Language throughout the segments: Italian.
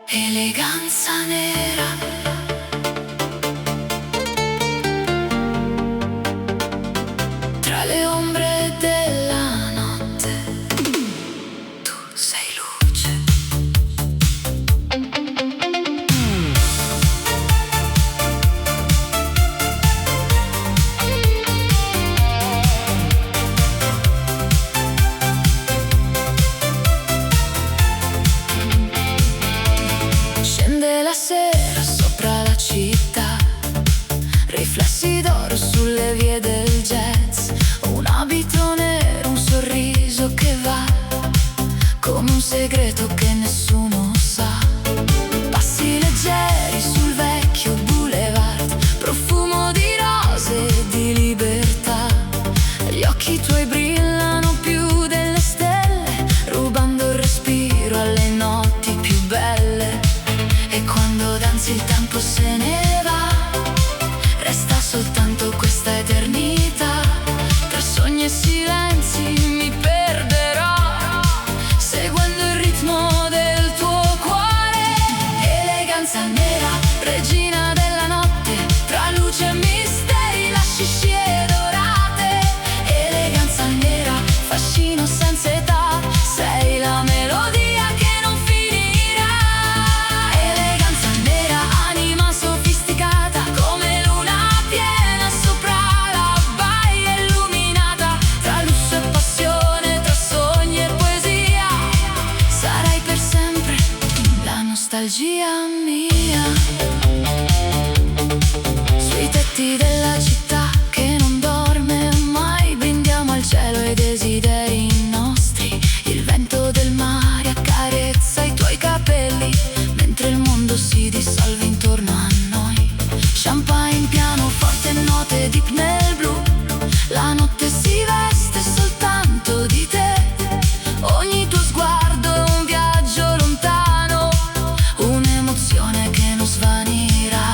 Eleganza nera, tra le ombre della notte, tu sei luce. Scende la sera sopra la città, riflessi d'oro sulle vie del jazz, un abito nero, un sorriso che va come un segreto che nessuno sa. Passi leggeri sul vecchio boulevard, profumo di rose e di libertà. Gli occhi tuoi brillano più delle stelle, rubando il respiro alle notti più belle. E quando danzi il tempo se ne va, resta soltanto questa eternità. Tra sogni e silenzi mi perderò, seguendo il ritmo del tuo cuore. Eleganza nera, regina della notte, tra luce e misteri, lasci scie dorate. Eleganza nera, fascino senza età, sei la melodia che non finirà. Eleganza nera, anima sofisticata, come luna piena sopra la baia illuminata. Tra lusso e passione, tra sogni e poesia, sarai per sempre la nostalgia mia. Sui tetti della città che non dorme mai, brindiamo al cielo e ai desideri nostri. Il vento del mare accarezza i tuoi capelli, mentre il mondo si dissolve intorno a noi. Champagne, pianoforte, note deep nel blu, la notte si veste soltanto di te. Ogni tuo sguardo è un viaggio lontano, un'emozione che non svanirà.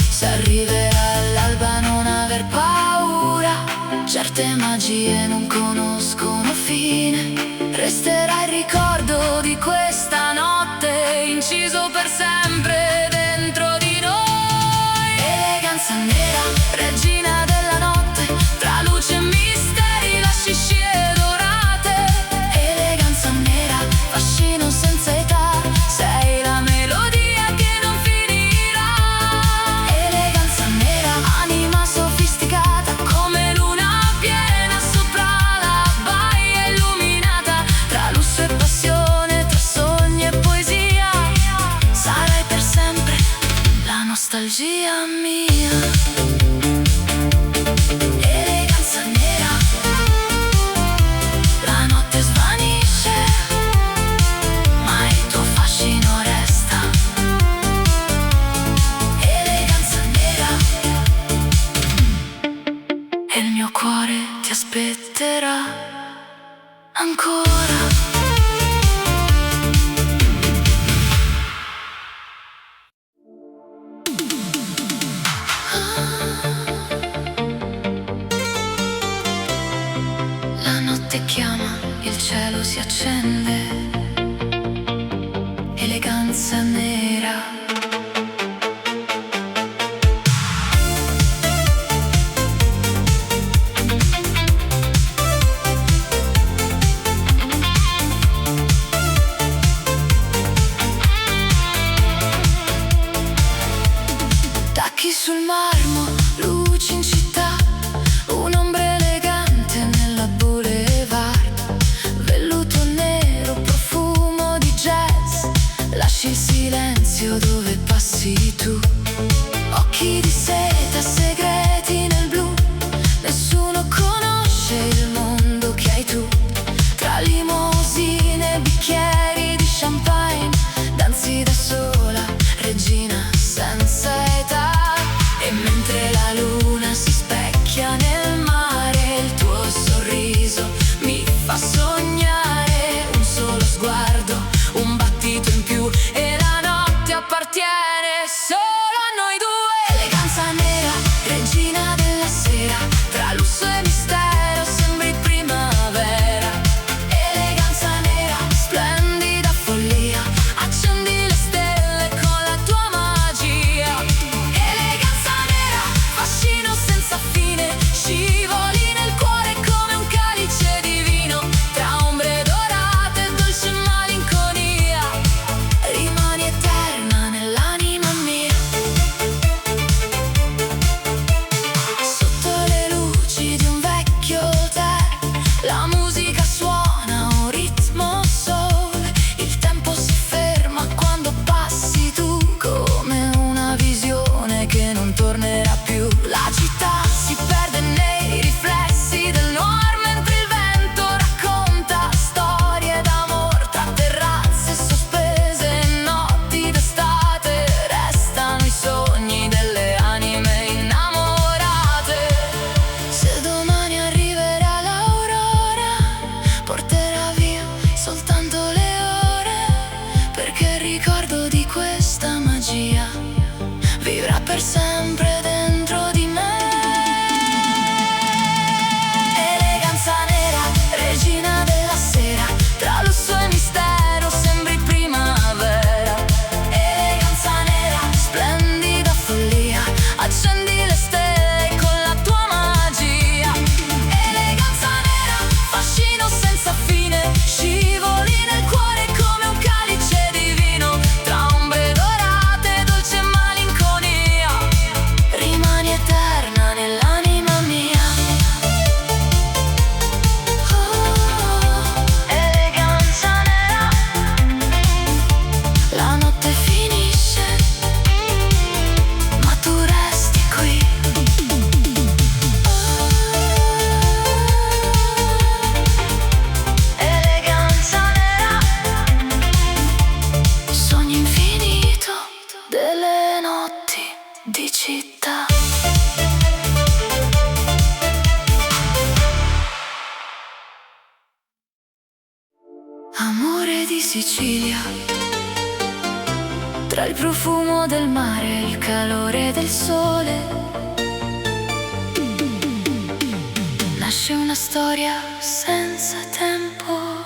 Se arriverà all'alba non aver paura, certe magie non conoscono fine. Resterà il ricordo di questa notte, inciso per sempre dentro di noi. Eleganza nera, regina della notte, tra luce e misteri, lasci scie dorate. Eleganza nera, fascino senza età, sei la melodia che non finirà. Eleganza nera, anima sofisticata, come luna piena sopra la baia illuminata. Tra lusso e passione, tra sogni e poesia, sarai per sempre la nostalgia mia. Eleganza nera, la notte svanisce, ma il tuo fascino resta. Eleganza nera, e il mio cuore ti aspetterà ancora. La notte chiama, il cielo si accende. Eleganza nera. Tacchi sul marmo, luci in città, un'ombra elegante nella boulevard. Velluto nero, profumo di jazz, lasci il silenzio dove passi tu. Occhi di seta, segreti nel blu, nessuno conosce il mondo che hai tu. Tra limousine e bicchieri di champagne, danzi da sola, regina senza età. E mentre la luna si specchia nel mare, il tuo sorriso mi fa sognare. Un solo sguardo, un battito in più, e la notte appartiene solo Sicilia. Tra il profumo del mare e il calore del sole nasce una storia senza tempo.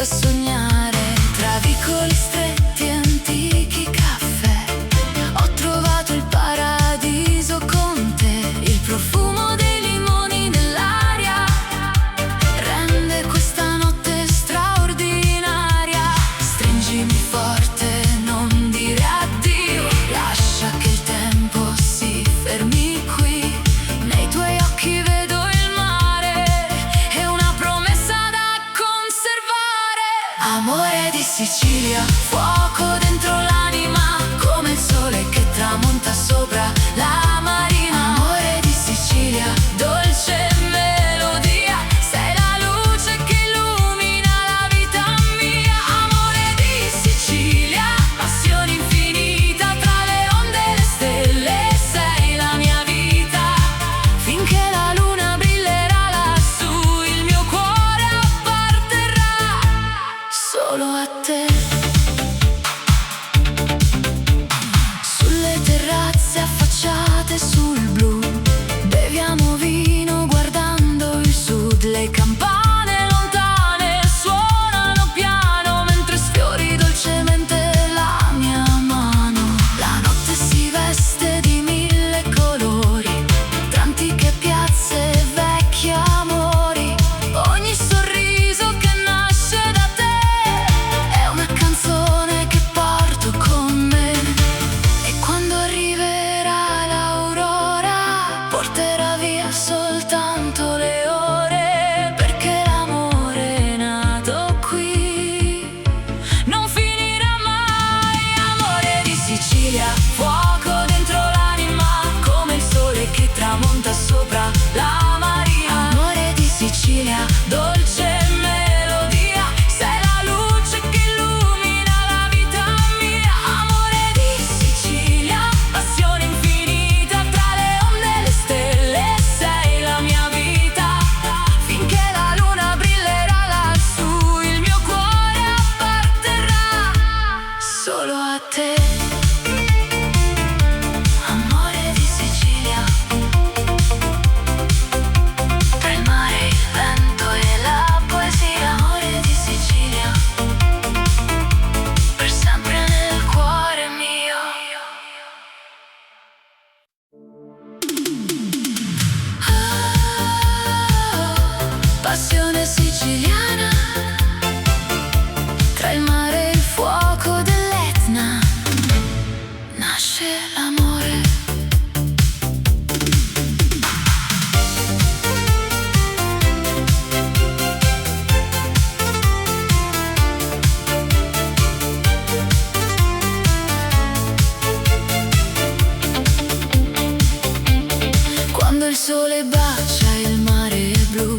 Sognare tra vicoli stretti e antichi caffè, ho trovato il paradiso con te. Il profumo dei limoni nell'aria rende questa notte straordinaria. Stringimi forte, non dire addio, lascia che il tempo si fermi qui. Nei tuoi occhi vedo il mare e una promessa da conservare. Amore di Sicilia, fuoco dentro l'anima, come il sole che tramonta sopra la marina. Amore di Sicilia, dolce melodia, sei la luce che illumina la vita mia. Amore di Sicilia, passione infinita, tra le onde e le stelle, sei la mia vita. Finché la luna brillerà lassù, il mio cuore apparterrà solo a te. Sulle terrazze affacciate sul blu beviamo vino guardando il sud. Le campane lontane suonano piano mentre sfiori dolcemente la mia mano. La notte si veste di mille colori, tra antiche piazze e vecchi amori. Ogni sorriso che nasce da te è una canzone che porto con me. E quando arriverà l'aurora porterà via soltanto le ore, perché l'amore è nato qui, non finirà mai. Amore di Sicilia, fuoco dentro l'anima, come il sole che tramonta sopra la marina. Amore di Sicilia, dolce melodia, sei la luce che illumina la vita mia. Amore di Sicilia, passione infinita, tra le onde e le stelle, sei la mia vita. Finché la luna brillerà lassù, il mio cuore apparterrà solo a te. Amore di Sicilia, tra il mare, il vento e la poesia. Amore di Sicilia, per sempre nel cuore mio. Passione siciliana, tra il mare e il fuoco dell'Etna nasce l'amore. Quando il sole bacia il mare è blu,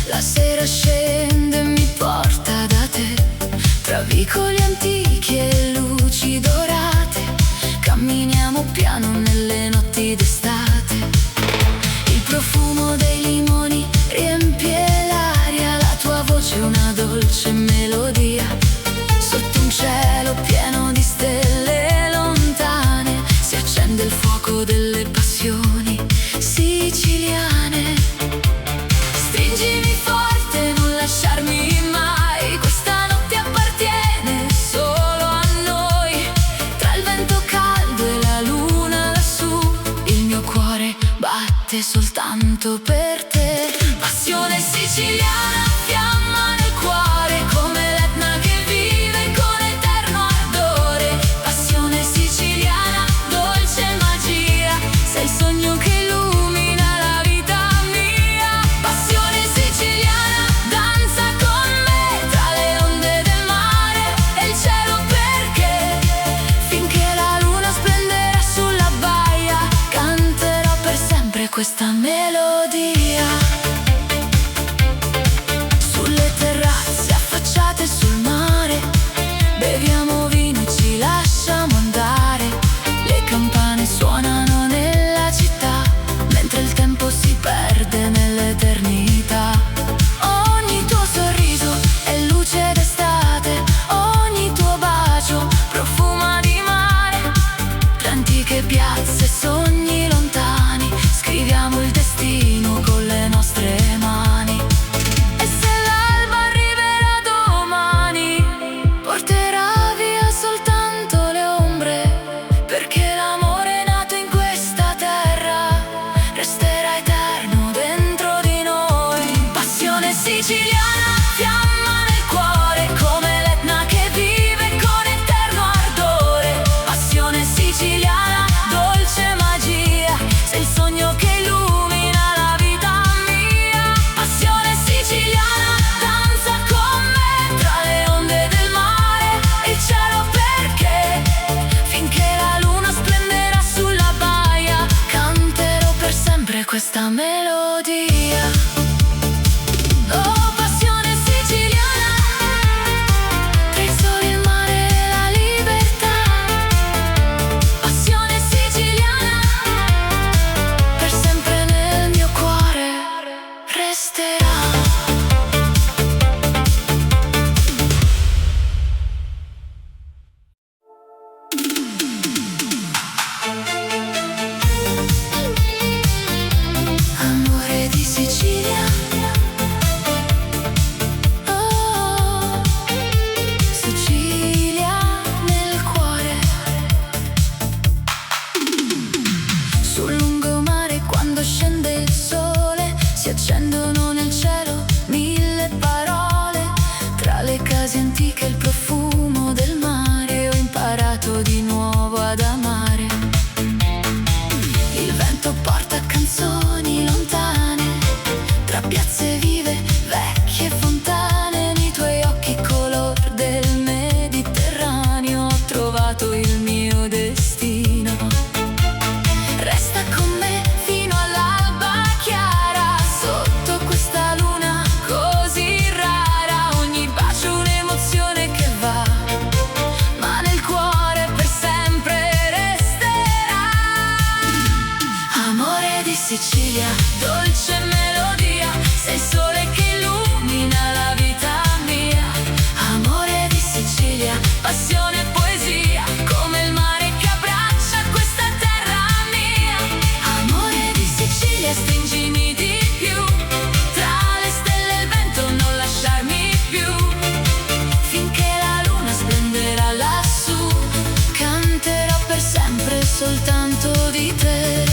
la sera scende e mi porta da te. Tra vicoli antichi e luci dorate camminiamo piano nelle notti d'estate. Il profumo dei limoni riempie l'aria, la tua voce è una dolce melodia. Sotto un cielo pieno di stelle lontane si accende il fuoco delle passioni siciliane. Stringimi forte, non lasciarmi mai, questa notte appartiene solo a noi. Tra il vento caldo e la luna lassù, il mio cuore batte soltanto per te. Passione siciliana, fiamma nel cuore, come l'Etna che vive con eterno ardore. Passione siciliana, dolce magia, sei il sogno che illumina la vita mia. Passione siciliana, danza con me tra le onde del mare e il questa melodia. Sulle terrazze affacciate sul mare, beviamo vino e ci lasciamo andare. Le campane suonano nella città, mentre il tempo si perde nell'eternità. Ogni tuo sorriso è luce d'estate, ogni tuo bacio profuma di mare. Tra antiche piazze, sogni lontani, scriviamo il destino con le nostre mani. E se l'alba arriverà domani, porterà via soltanto le ombre, perché l'amore nato in questa terra resterà eterno dentro di noi. Passione siciliana, fiamma nel cuore, come l'Etna che vive con eterno ardore. Passione siciliana, dolce magia, sei il sogno che illumina la vita mia. Passione siciliana, danza con me tra le onde del mare e il cielo, perché finché la luna splenderà sulla baia, canterò per sempre questa melodia. Oh, passione siciliana, tra il sole, il mare e la libertà. Passione siciliana, per sempre nel mio cuore resterà. Amore di Sicilia, oh, Sicilia nel cuore. Sul lungomare quando scende il sole, si accendono nel cielo mille parole. Tra le case antiche il profumo del mare, ho imparato di nuovo ad amare. Il vento porta canzoni lontane, tra piazze vive, vecchie fontane. Nei tuoi occhi color del Mediterraneo ho trovato il mio destino. Resta con me fino all'alba chiara, sotto questa luna così rara. Ogni bacio un'emozione che va, ma nel cuore per sempre resterà. Amore di Sicilia, dolce melodia, sei il sole che illumina la vita mia. Amore di Sicilia, passione e poesia, come il mare che abbraccia questa terra mia. Amore di Sicilia, stringimi di più, tra le stelle e il vento non lasciarmi più. Finché la luna splenderà lassù, canterò per sempre soltanto di te.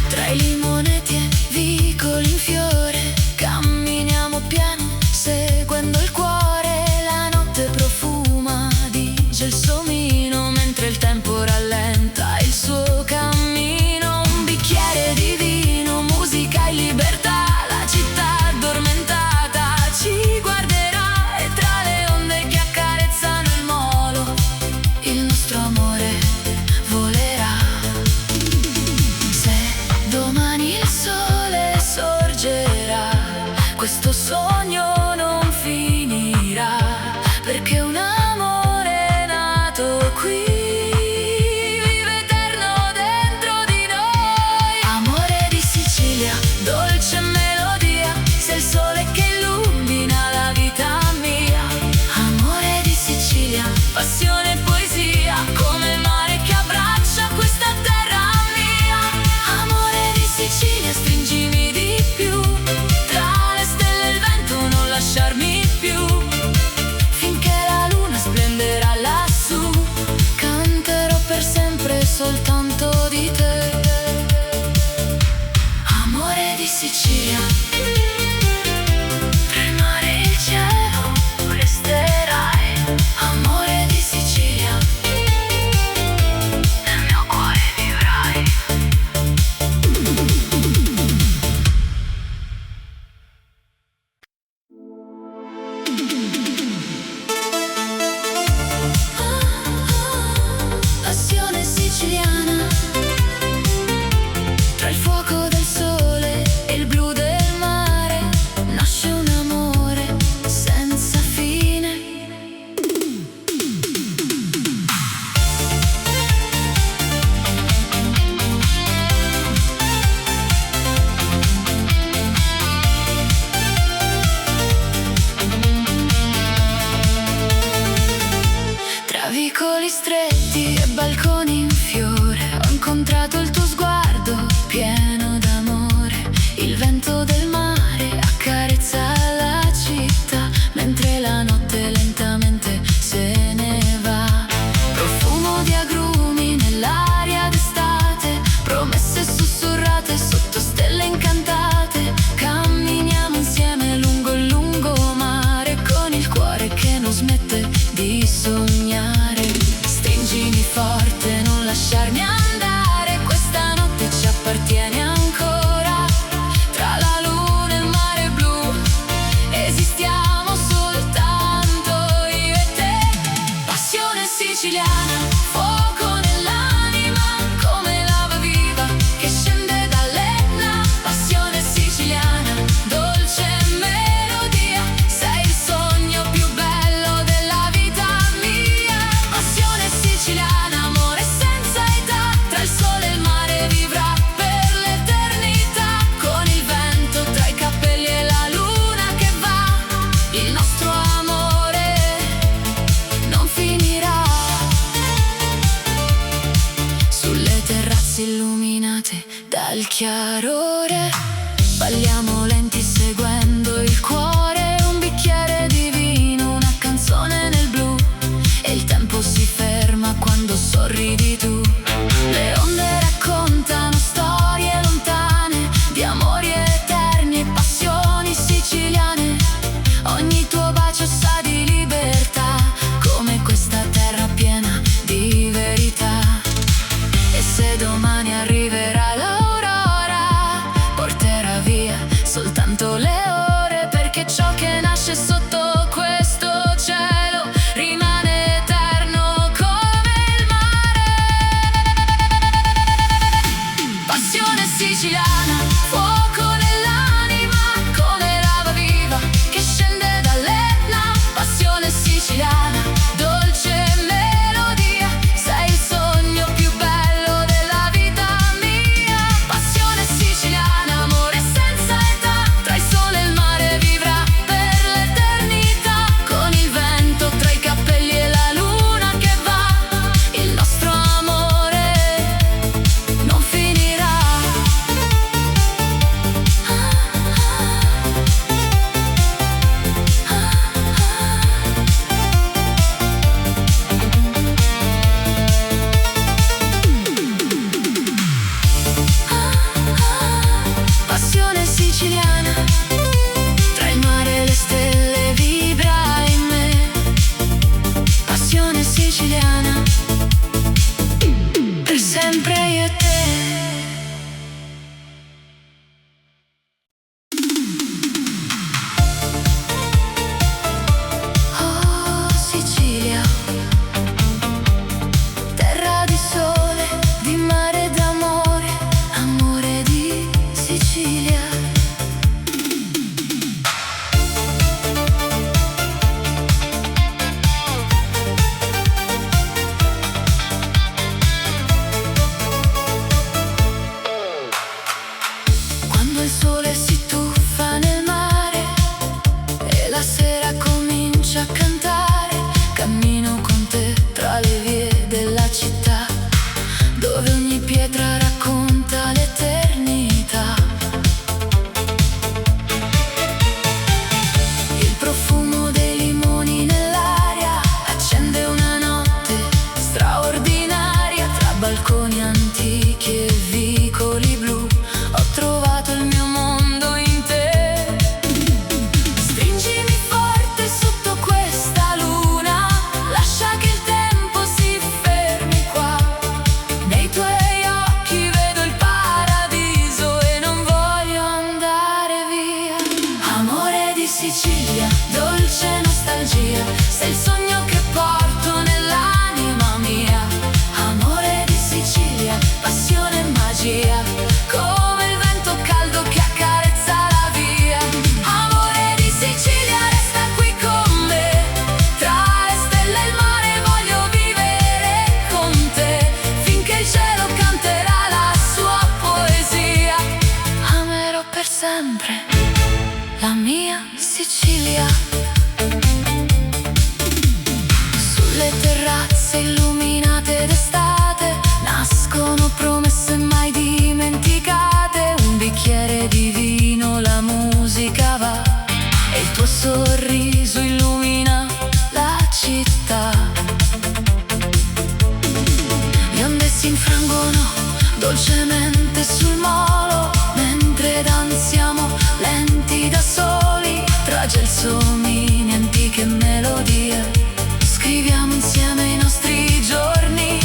Tra i limoneti e vicoli in fiore, camminiamo piano seguendo il cuore. La notte profuma di gelsomino, mentre il tempo rallenta il suo cammino. Un bicchiere di vino, musica e libertà, la città addormentata ci guarderà. E tra le onde che accarezzano il molo, il nostro amore volerà. Se domani il sole sorgerà, questo sogno non finirà, perché un amore nato qui vive eterno dentro di noi. Amore di Sicilia, dolce melodia, sei il sole che illumina la vita mia. Amore di Sicilia, passione e poesia, come il mare che abbraccia questa terra mia. Amore di Sicilia, stringimi di più, tra le stelle e il vento non lasciarmi più. Finché la luna muri stretti e balconi in fiore. Ho incontrato il tuo sguardo pieno d'amore. Il vento del mare accarezza la città mentre la notte lentamente se ne va. Profumo di agrumi nell'aria d'estate, promesse sussurrate sotto stelle incantate. Camminiamo insieme lungo il lungomare con il cuore che non smette di sognare. Stringimi forte, non lasciarmi andare, questa notte ci appartiene ancora. Tra la luna e il mare blu esistiamo soltanto io e te. Passione siciliana, fuoco nell'anima, come lava viva che scende dall'Etna. Passione siciliana, dolce melodia, sei il sogno più bello della vita mia. Passione siciliana, amore senza età, tra il sole e il mare vivrà per l'eternità. Con il vento tra i capelli e la luna che va, il nostro amore non finirà. Sulle terrazze illuminate dal chiarore balliamo lenti seguendo il cuore. Un bicchiere di vino, una canzone nel blu, e il tempo si ferma quando sorridi tu. Le onde raccontano storie lontane di amori eterni e passioni siciliane. Ogni tuo bacio sa di libertà, come questa terra piena di verità. E se domani arriverà l'aurora, porterà via soltanto le ore, perché ciò che nasce sotto questo cielo rimane eterno come il mare. Passione siciliana, fuoco nell'anima, come lava viva che scende dall'Etna. Passione siciliana, dolce melodia, sei il sogno più bello della vita mia. Passione siciliana, amore senza età, tra il sole e il mare vivrà per l'eternità. Con il vento tra i capelli e la luna che va, il nostro amore non finirà. Passione siciliana, tra il mare e le stelle vibra in me. Passione siciliana, per sempre io e te. Oh Sicilia, terra di sole, di mare e d'amore, amore di Sicilia. Quando il sole si tuffa nel mare e la sera comincia a cantare, cammino con te tra le vie della città, dove ogni pietra racconta l'eternità. Il profumo dei limoni nell'aria accende una notte straordinaria. Tra balconi antichi e vicoli blu ho trovato il mio mondo in te. Stringimi forte sotto questa luna, lascia che il tempo si fermi qua. Nei tuoi occhi vedo il paradiso e non voglio andare via. Amore di Sicilia, dolce nostalgia, sei il sogno che porto nell'anima mia. Amore di Sicilia, passione e magia, come il vento caldo che accarezza la via. Amore di Sicilia, resta qui con me, tra le stelle e il mare voglio vivere con te, finché il cielo canterà la sua poesia. Amerò per sempre la mia Sicilia. Sulle terrazze terrazze illuminate d'estate, nascono promesse mai dimenticate. Un bicchiere di vino, la musica va e il tuo sorriso illumina la città. Le onde si infrangono dolcemente sul molo, mentre danziamo lenti da soli tra gelsomini, antiche melodie. Scriviamo insieme i nostri giorni,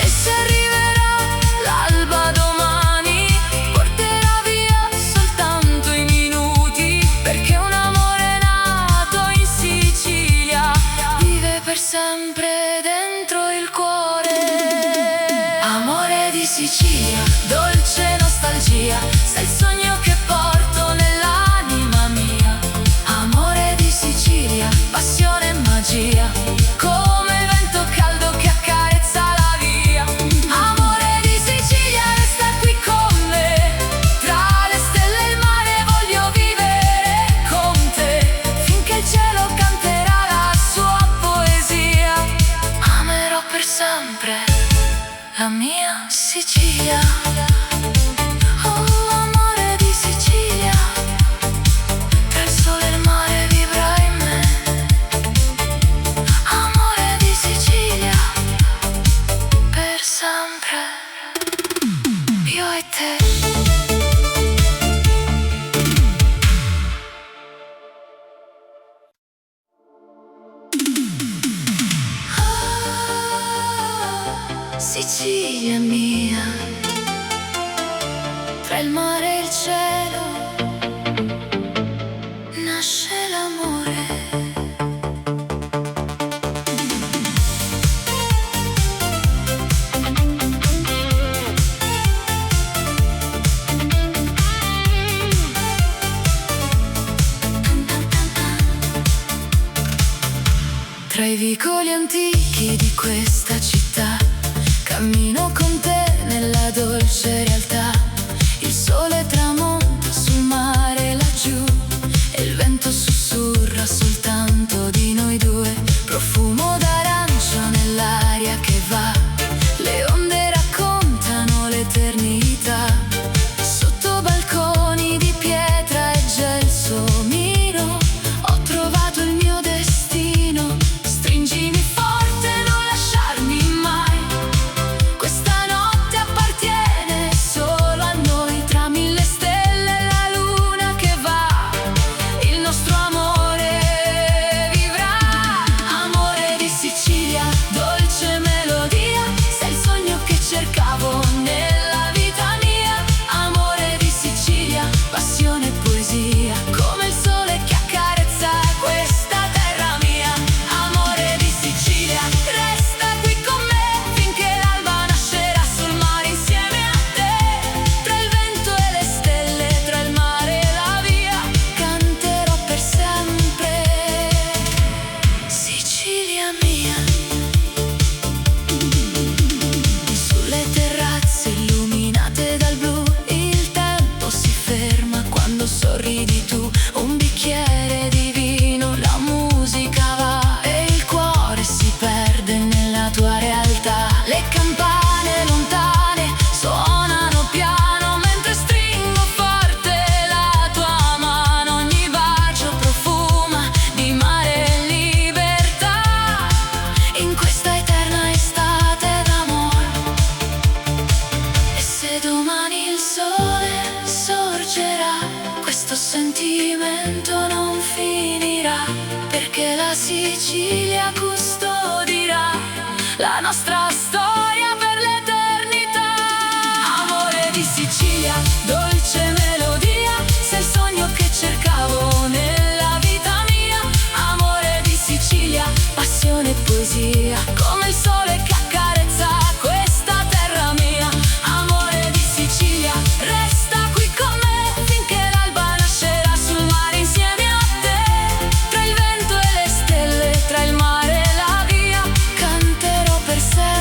e se arriverà l'alba domani porterà via soltanto i minuti, perché un amore nato in Sicilia vive per sempre dentro il cuore. Amore di Sicilia, dolce nostalgia, sei il sogno che porto nell'anima mia. Amore di Sicilia, passione e magia, come il vento caldo che accarezza la via. Amore di Sicilia, resta qui con me, tra le stelle e il mare voglio vivere con te, finché il cielo canterà la sua poesia. Amerò per sempre la mia Sicilia. Oh, amore di Sicilia, tra il sole e il mare vibra in me. Amore di Sicilia, per sempre, io e te. Sicilia mia, tra il mare e il cielo nasce l'amore. Tra i vicoli antichi di questa città cammino con te nella dolce realtà. Il sole tramonta sul mare laggiù e il vento sussurra soltanto di noi due. Profumo d'arancio nell'aria che va, le onde raccontano l'eternità. Sotto balconi di pietra e gelsomino ho trovato il mio destino. Stringimi forte, non lasciarmi mai, questa notte appartiene solo a noi. Tra mille stelle e la luna che va, il nostro amore vivrà. Amore di Sicilia, dolce melodia, sei il sogno che cercavo nella vita mia. Amore di Sicilia, passione e poesia, come il sole che accarezza questa terra mia. Amore di Sicilia, resta qui con me, finché l'alba nascerà sul mare insieme a te. Tra il vento e le stelle, tra il mare e la via, canterò per sempre. Sicilia mia. Sulle terrazze illuminate dal blu, il tempo si ferma quando sorridi tu. Un bicchiere di vino, la musica va e il cuore si perde nella tua realtà. Le campane lontane suonano piano mentre stringo forte la tua mano. Ogni bacio profuma di mare e libertà, in questa eterna estate d'amore. E se domani il sole sorgerà, questo sentimento non finirà, perché la Sicilia custodirà la nostra storia per l'eternità. Amore di Sicilia, dolce melodia, sei il sogno che cercavo nella vita mia. Amore di Sicilia, passione e poesia, come il sole che accarezza questa terra mia. Amore di Sicilia, resta qui con me, finché l'alba nascerà sul mare insieme a te. Tra il vento e le stelle, tra il mare e la via, canterò per sempre.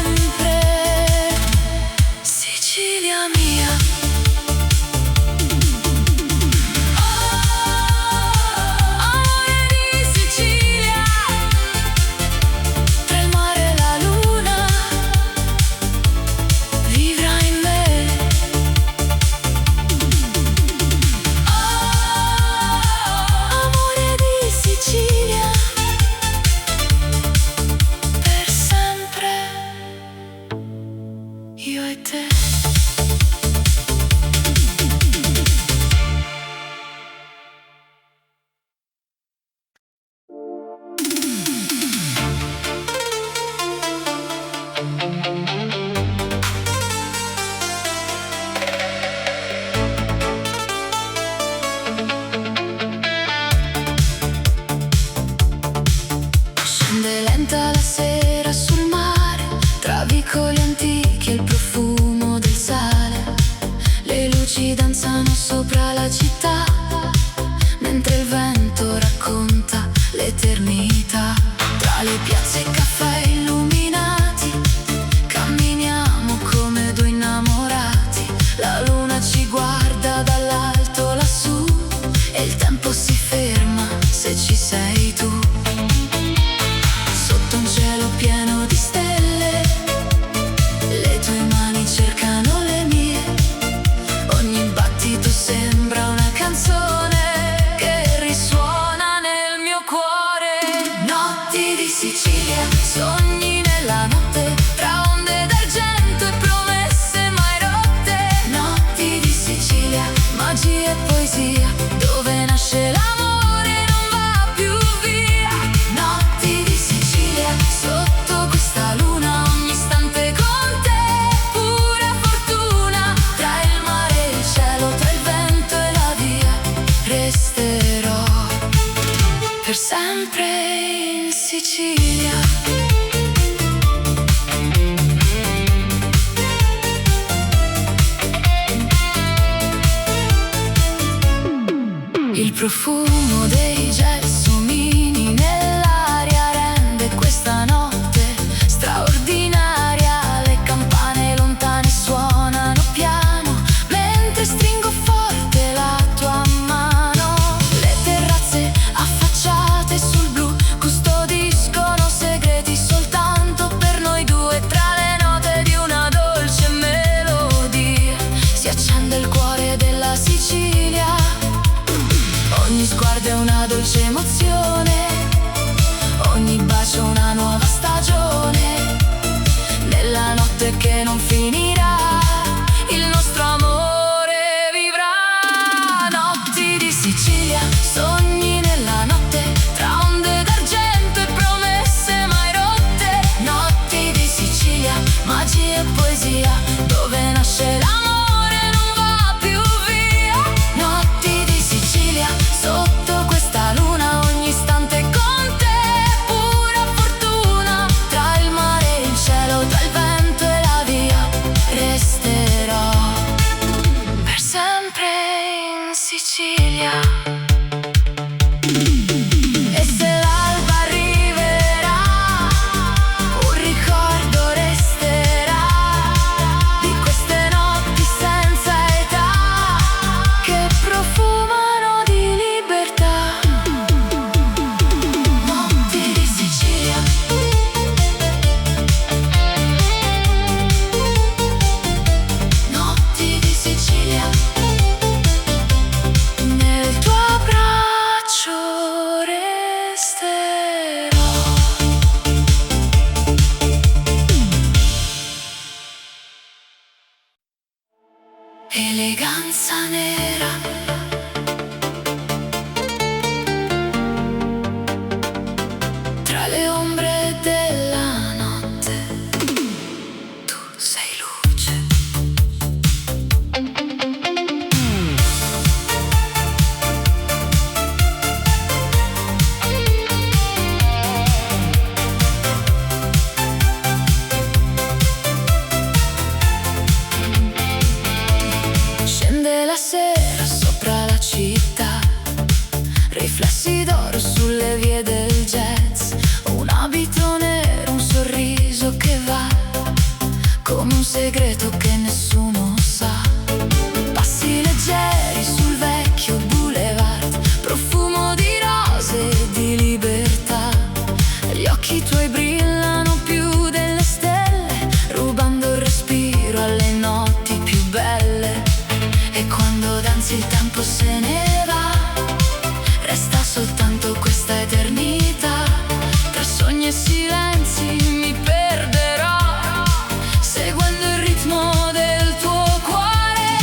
lenta la sera sul mare, tra vicoli antichi e il profumo del sale. Le luci danzano sopra la città, mentre il vento racconta l'eternità. Tra le piazze e caffè illuminati, camminiamo come due innamorati. La luna ci guarda dall'alto lassù, e il tempo si ferma se ci sei tu. Sotto un cielo pieno di stelle, le tue mani cercano le mie. Ogni battito sembra una canzone che risuona nel mio cuore. Notti di Sicilia, sogni nella notte, tra onde d'argento e promesse mai rotte. Notti di Sicilia, magia e poesia, dove nasce l'amore e non va più via. Notti di Sicilia, sotto questa luna, ogni istante con te, pura fortuna. Tra il mare e il cielo, tra il vento e la via, resterò per sempre in Sicilia. Il profumo dei gelsomini nell'aria rende questa notte straordinaria. Le campane lontane suonano piano, mentre stringo forte la tua mano. Le terrazze affacciate sul blu custodiscono segreti soltanto per noi due. Tra le note di una dolce melodia si accende il cuore della Sicilia. Ogni sguardo è una dolce emozione, ogni bacio una nuova stagione. Nella notte che non finirà, il nostro amore vivrà. Notti di Sicilia, sogni nella notte, tra onde d'argento e promesse mai rotte. Notti di Sicilia, magia e poesia, dove nasce l'amore e non va più via. Notti di Sicilia, sotto questa luna, ogni istante con te, pura fortuna. Tra il mare e il cielo, tra il vento e la via, resterò per sempre in Sicilia. E se l'alba arriverà, un ricordo resterà di queste notti senza età, che profumano di libertà. Notti di Sicilia, notti di Sicilia, nel tuo abbraccio resterò. Eleganza nera, tra le ombre della notte, tu sei luce. Scende la sera sopra la città, riflessi d'oro sulle vie del jazz. Un abito nero, un sorriso che va, come un segreto che nessuno sa. Passi leggeri sul vecchio boulevard, profumo di rose e di libertà. Gli occhi tuoi brillano più delle stelle, rubando il respiro alle notti più belle. E quando danzi il tempo se ne va, resta soltanto questa eternità. Tra sogni e silenzi mi perderò, seguendo il ritmo del tuo cuore.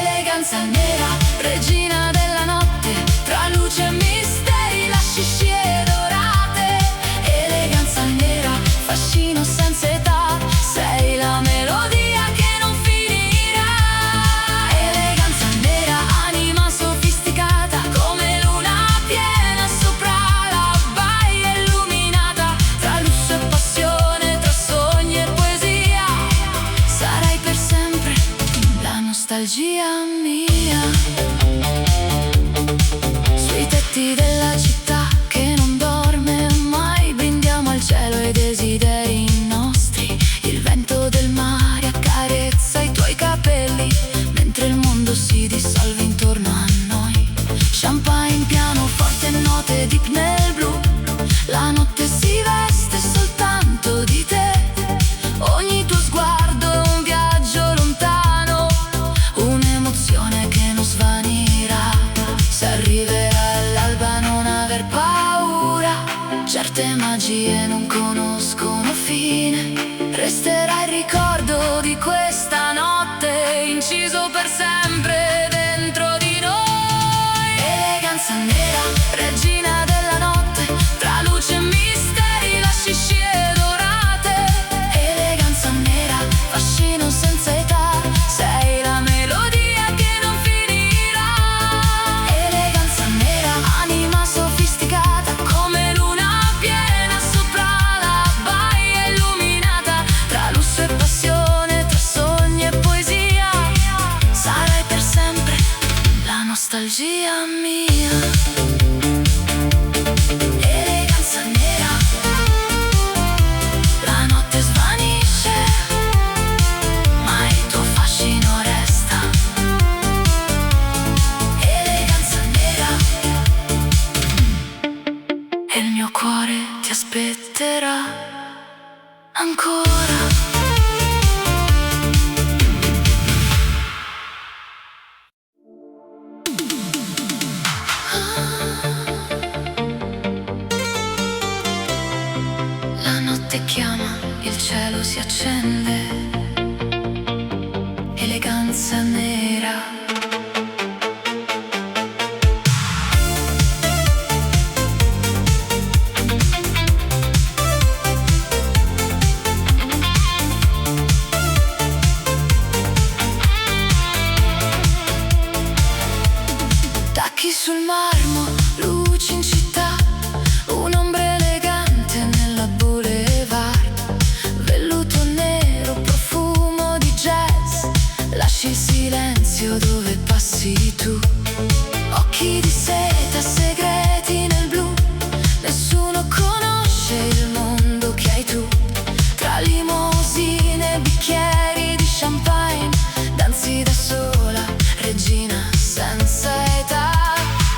Eleganza nera, regina della notte, tra luce e misteri, lasci scie dorate. Eleganza nera, fascino senza età, sei la melodia che non finirà. Eleganza nera, anima sofisticata, come luna piena sopra la baia illuminata. Tra lusso magie non conoscono fine. Resterà il ricordo di questa notte, inciso per sempre dentro di noi. Eleganza nera, regina della notte, tra luce e misteri, lasci scie dorate. Eleganza nera, fascino senza età, sei la melodia che non finirà. Eleganza nera, anima sofisticata, come luna piena sopra la baia illuminata. Tra lusso e passione, tra sogni e poesia, sarai per sempre la nostalgia mia. Eleganza nera, la notte svanisce, ma il tuo fascino resta. Eleganza nera, e il mio cuore ti aspetterà ancora. La notte chiama, il cielo si accende. Eleganza nera. Tacchi sul marmo, luci in città, un'ombra elegante nella boulevard. Velluto nero, profumo di jazz, lasci il silenzio dove passi tu. Occhi di seta, segreti nel blu, nessuno conosce il mondo che hai tu. Tra limousine e bicchieri di champagne, danzi da sola, regina senza età.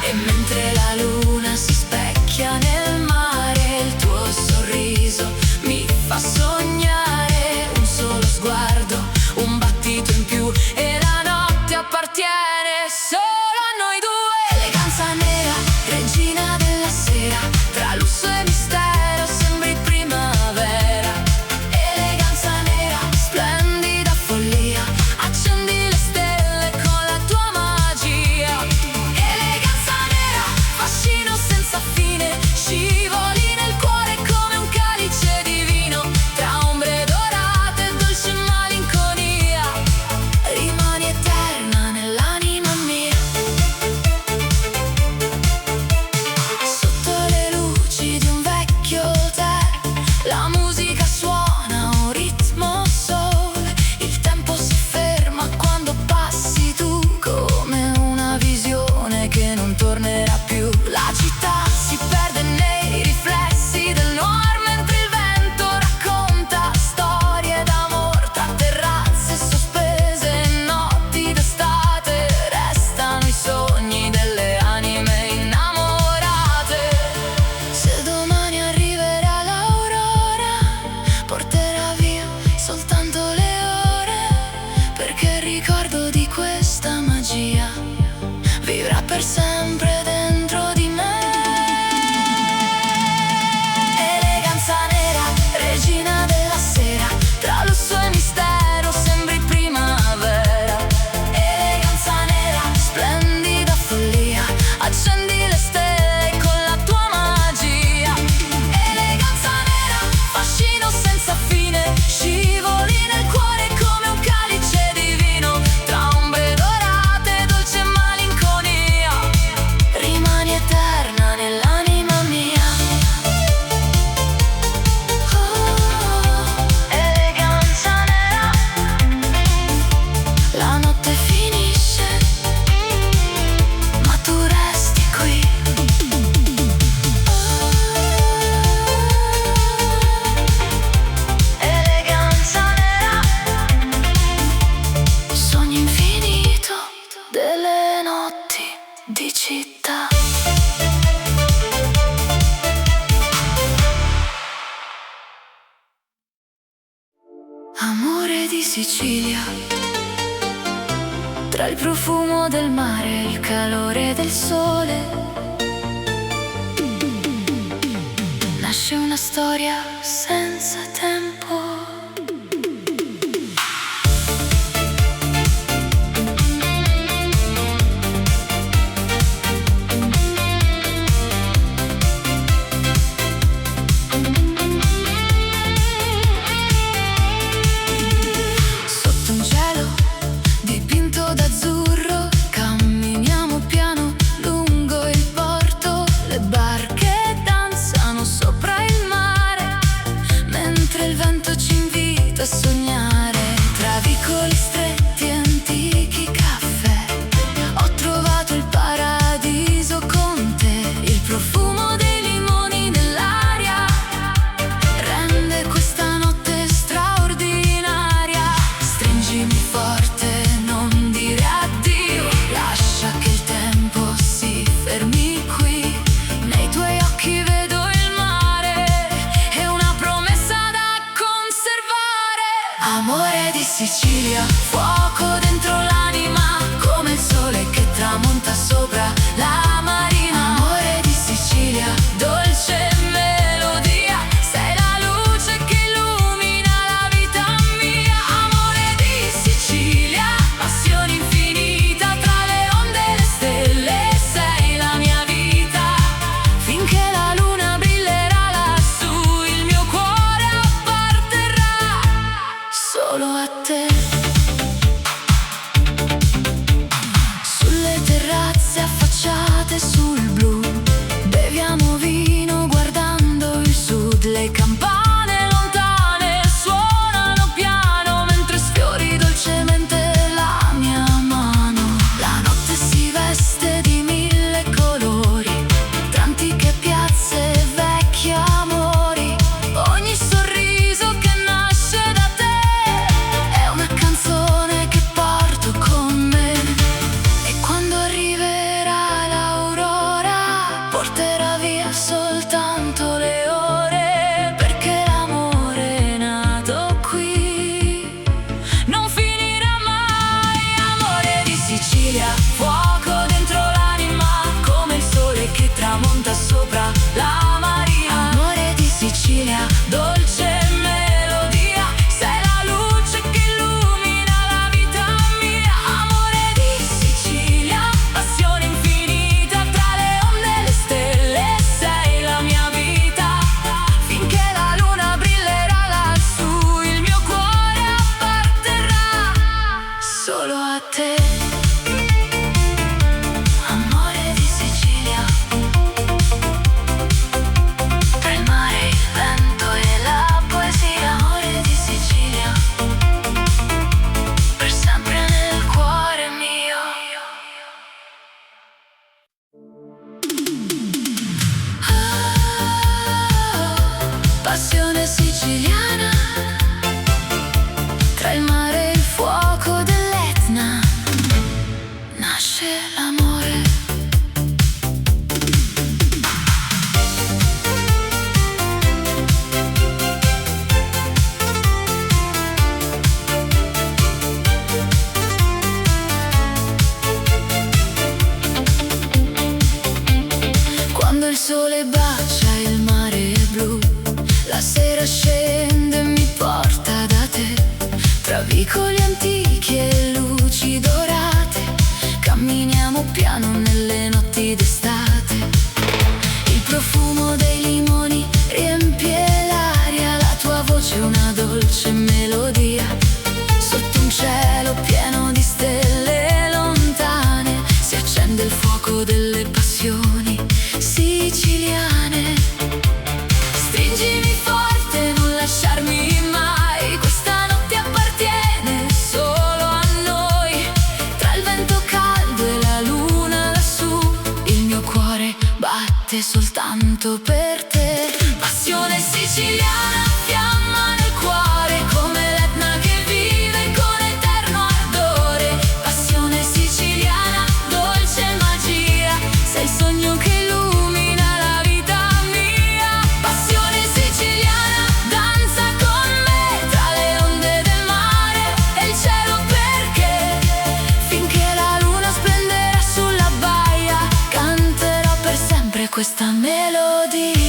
E mentre la luna si specchia nel mare, il tuo sorriso mi fa sognare. Un solo sguardo, un battito in più, e la notte appartiene solo a noi due. Eleganza nera, regina della sera, tra lusso e mistero sembri primavera. Eleganza nera, splendida follia, accendi le stelle con la tua magia. Eleganza nera, fascino senza fine, scivoli nel cuore come un calice di vino. Tra ombre dorate e dolce malinconia, rimani eterna nell'anima mia. Sotto le luci di un vecchio hotel, la musica suona un ritmo soul. Il tempo si ferma quando passi tu, come una visione che non tornerà più. La città si perde nei riflessi del noir, mentre il vento racconta storie d'amor. Tra terrazze sospese e notti d'estate, restano i sogni delle anime innamorate. Se domani arriverà l'aurora, porterà via soltanto le ore, perché il ricordo di questa magia vivrà per sempre dentro di me. Eleganza nera, regina della sera, tra lusso e mistero sembri primavera. Eleganza nera, splendida follia, accendi le stelle con la tua magia. Eleganza nera, fascino senza fine, scivoli nel cuore come un calice di vino. Tra ombre dorate e dolce malinconia, rimani eterna nell'anima mia. Eleganza nera, la notte finisce, ma tu resti qui. Eleganza nera, sogno infinito delle notti di città. Amore di Sicilia, tra il profumo del mare e il calore del sole, nasce nasce una storia senza tempo. Sotto un cielo dipinto d'azzurro camminiamo piano lungo il porto. Le barche danzano sopra il mare, mentre il vento ci invita a sognare. Tra vicoli stretti e antichi caffè ho trovato il paradiso con te. Il profumo dei limoni nell'aria rende questa notte straordinaria. Stringimi forte, non dire addio, lascia che il tempo si fermi qui. Nei tuoi occhi vedo il mare e una promessa da conservare. Amore di Sicilia, fuoco dentro l'anima, come il sole che tramonta sopra la marina. Amore di Sicilia, dolce melodia, sei la luce che illumina la vita mia. Amore di Sicilia, passione infinita, tra le onde e le stelle, sei la mia vita. Finché la luna brillerà lassù, il mio cuore apparterrà solo a te. Sulle terrazze affacciate sul blu beviamo vino guardando il sud. Le campane lontane suonano piano mentre sfiori dolcemente la mia mano. La notte si veste di mille colori, tra antiche piazze e vecchi amori. Ogni sorriso che nasce da te è una canzone che porto con me. E quando arriverà l'aurora porterà via soltanto le ore, perché l'amore è nato qui, non finirà mai. Amore di Sicilia, fuoco dentro l'anima, come il sole che tramonta sopra la marina. Amore di Sicilia, dolce melodia, sei la luce che illumina la vita mia. Amore di Sicilia, passione infinita, tra le onde e le stelle, sei la mia vita. Finché la luna brillerà lassù, il mio cuore apparterrà solo a te. Amore di Sicilia, tra il mare, il vento e la poesia. Amore di Sicilia, per sempre nel cuore mio. Passione siciliana, tra il mare e il fuoco dell'Etna nasce l'amore. Quando il sole bacia il mare è blu, la sera scende e mi porta da te. Tra vicoli antichi e luci dorate camminiamo piano nelle notti d'estate. Il profumo dei limoni riempie l'aria, la tua voce è una dolce melodia. Sotto un cielo pieno di stelle lontane si accende il fuoco delle passioni siciliane. Stringimi forte, non lasciarmi mai, questa notte appartiene solo a noi. Tra il vento caldo e la luna lassù, il mio cuore batte soltanto per te. Passione siciliana, fiamma nel cuore, come l'Etna che vive con eterno ardore. Passione siciliana, dolce magia, sei il sogno che illumina la vita mia. Passione siciliana, danza con me tra le onde del mare e il cielo, perché finché la luna splenderà sulla baia canterò per sempre questa melodia.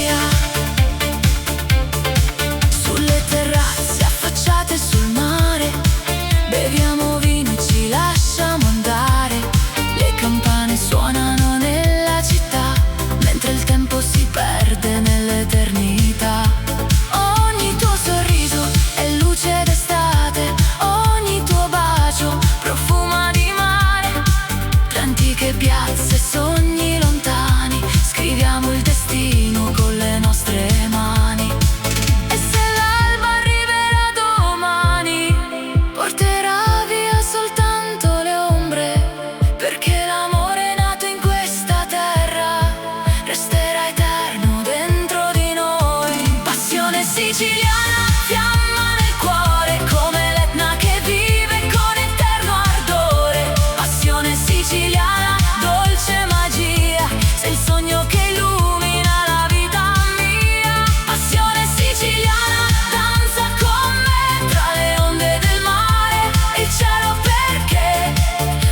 siciliana, fiamma nel cuore, come l'Etna che vive con eterno ardore. Passione siciliana, dolce magia, sei il sogno che illumina la vita mia. Passione siciliana, danza con me tra le onde del mare e il cielo, perché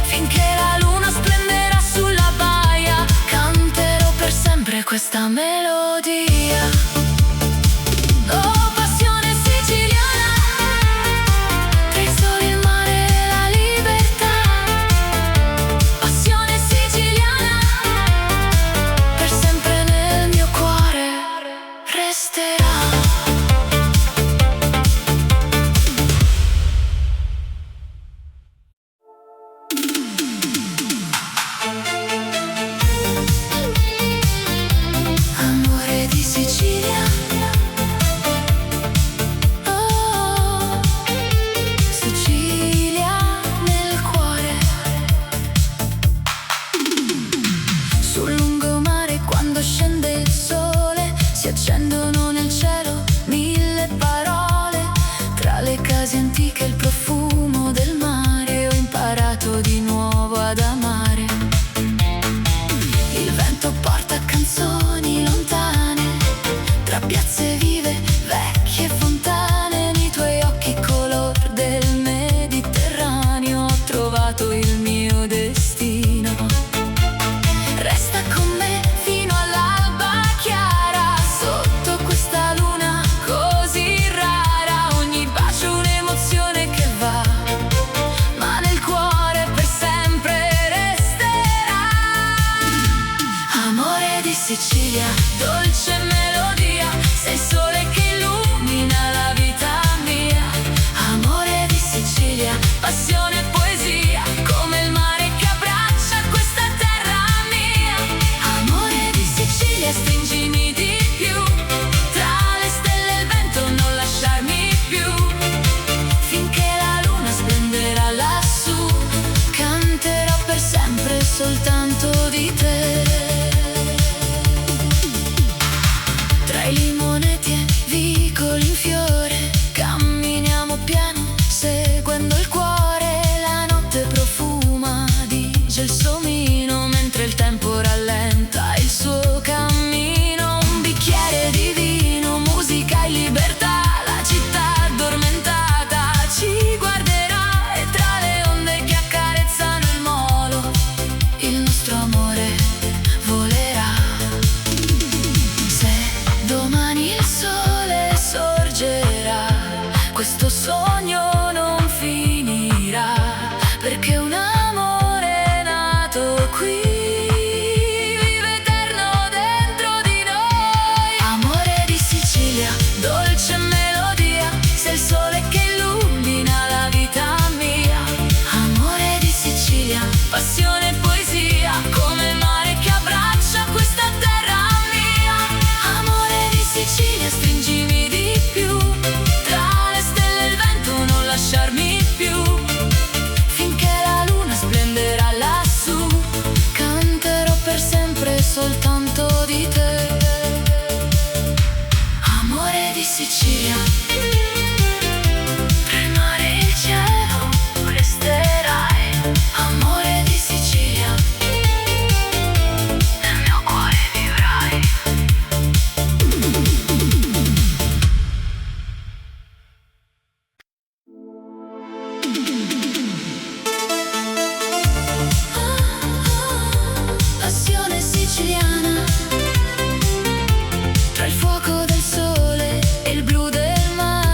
finché la luna splenderà sulla baia canterò per sempre questa melodia. Oh, passione siciliana, tra il sole, il mare e la libertà. Passione siciliana, per sempre nel mio cuore resterà. Amore di Sicilia, oh, Sicilia nel cuore. Sul lungomare quando scende il sole si accendono nel cielo mille parole. Tra le case antiche il profumo del mare, ho imparato di nuovo ad amare. Il vento porta canzoni lontane, tra piazze vive, vecchie fontane. Nei tuoi occhi color del Mediterraneo ho trovato il mio destino. Resta con me fino all'alba chiara, sotto questa luna così rara. Ogni bacio un'emozione che va, ma nel cuore per sempre resterà. Amore di Sicilia, dolce melodia, sei il sole che illumina la vita mia. Amore di Sicilia, passione e poesia, come il mare che abbraccia questa terra mia. Amore di Sicilia, stringimi di più, tra le stelle e il vento non lasciarmi più. Finché la luna splenderà lassù, canterò per sempre soltanto di te. Tra i limoneti e vicoli in fiore, camminiamo piano, seguendo il cuore. La notte profuma di gelsomino, mentre il tempo rallenta il suo cammino. Un bicchiere di vino, musica e libertà, la città addormentata ci guarderà. E tra le onde che accarezzano il molo, il nostro amore volerà. Se domani il sole sorgerà, questo sogno non finirà, perché un amore è nato qui, vive eterno dentro di noi. Amore di Sicilia, dolce melodia, sei il sole che illumina la vita mia. Amore di Sicilia, passione e poesia, come il mare che abbraccia questa terra mia. Amore di Sicilia, stringimi di più, tra le stelle e il vento non lasciarmi più. Finché la luna splenderà lassù, canterò per sempre soltanto di te. Amore di Sicilia, tra il mare e il cielo resterai. Amore di Sicilia, nel mio cuore vivrai. Passione siciliana, tra il fuoco del sole e il blu del mare.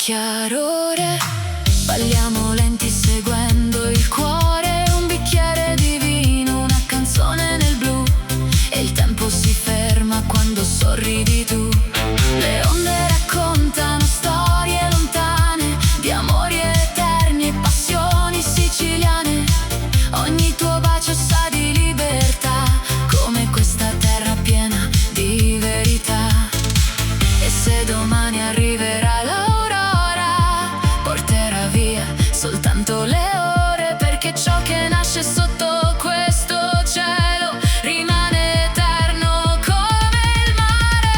chiarore. Balliamo lenti seguendo il cuore, un bicchiere di vino, una canzone nel blu, e il tempo si ferma quando sorridi tu. Le onde raccontano storie lontane, di amori eterni e passioni siciliane. Ogni tuo bacio sa di libertà, come questa terra piena di verità. E se domani arriverà l'aurora, porterà via soltanto le ore, perché ciò che nasce sotto questo cielo rimane eterno come il mare.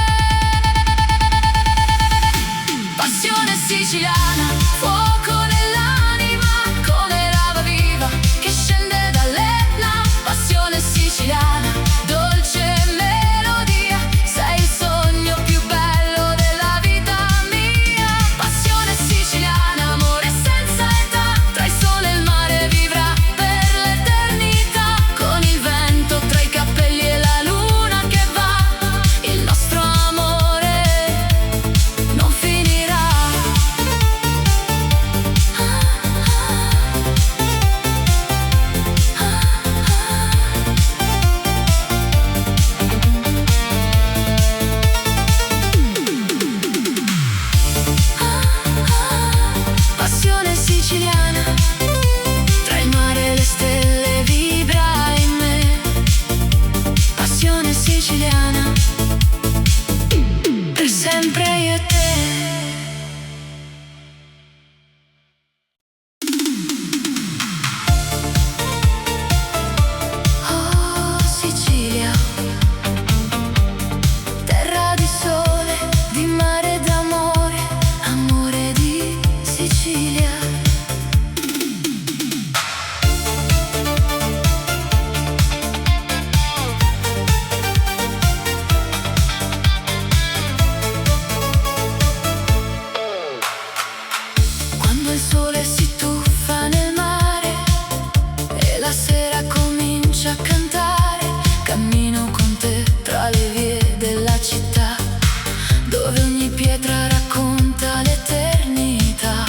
Passione siciliana, fuoco nell'anima, come lava viva che scende dall'Etna. Passione siciliana, dolce melodia, sei il sogno più bello della vita mia. Passione siciliana, amore senza età, tra il sole e il mare vivrà per l'eternità. Con il vento tra i cappelli e la luna che va, il nostro amore non finirà. Passione siciliana, tra il mare e le stelle vibra in me. Passione siciliana, per sempre io e te. Oh Sicilia, terra di sole, di mare e d'amore, amore di Sicilia. Quando il sole si tuffa nel mare e la sera comincia a cantare, cammino con te tra le vie della città, dove ogni pietra racconta l'eternità.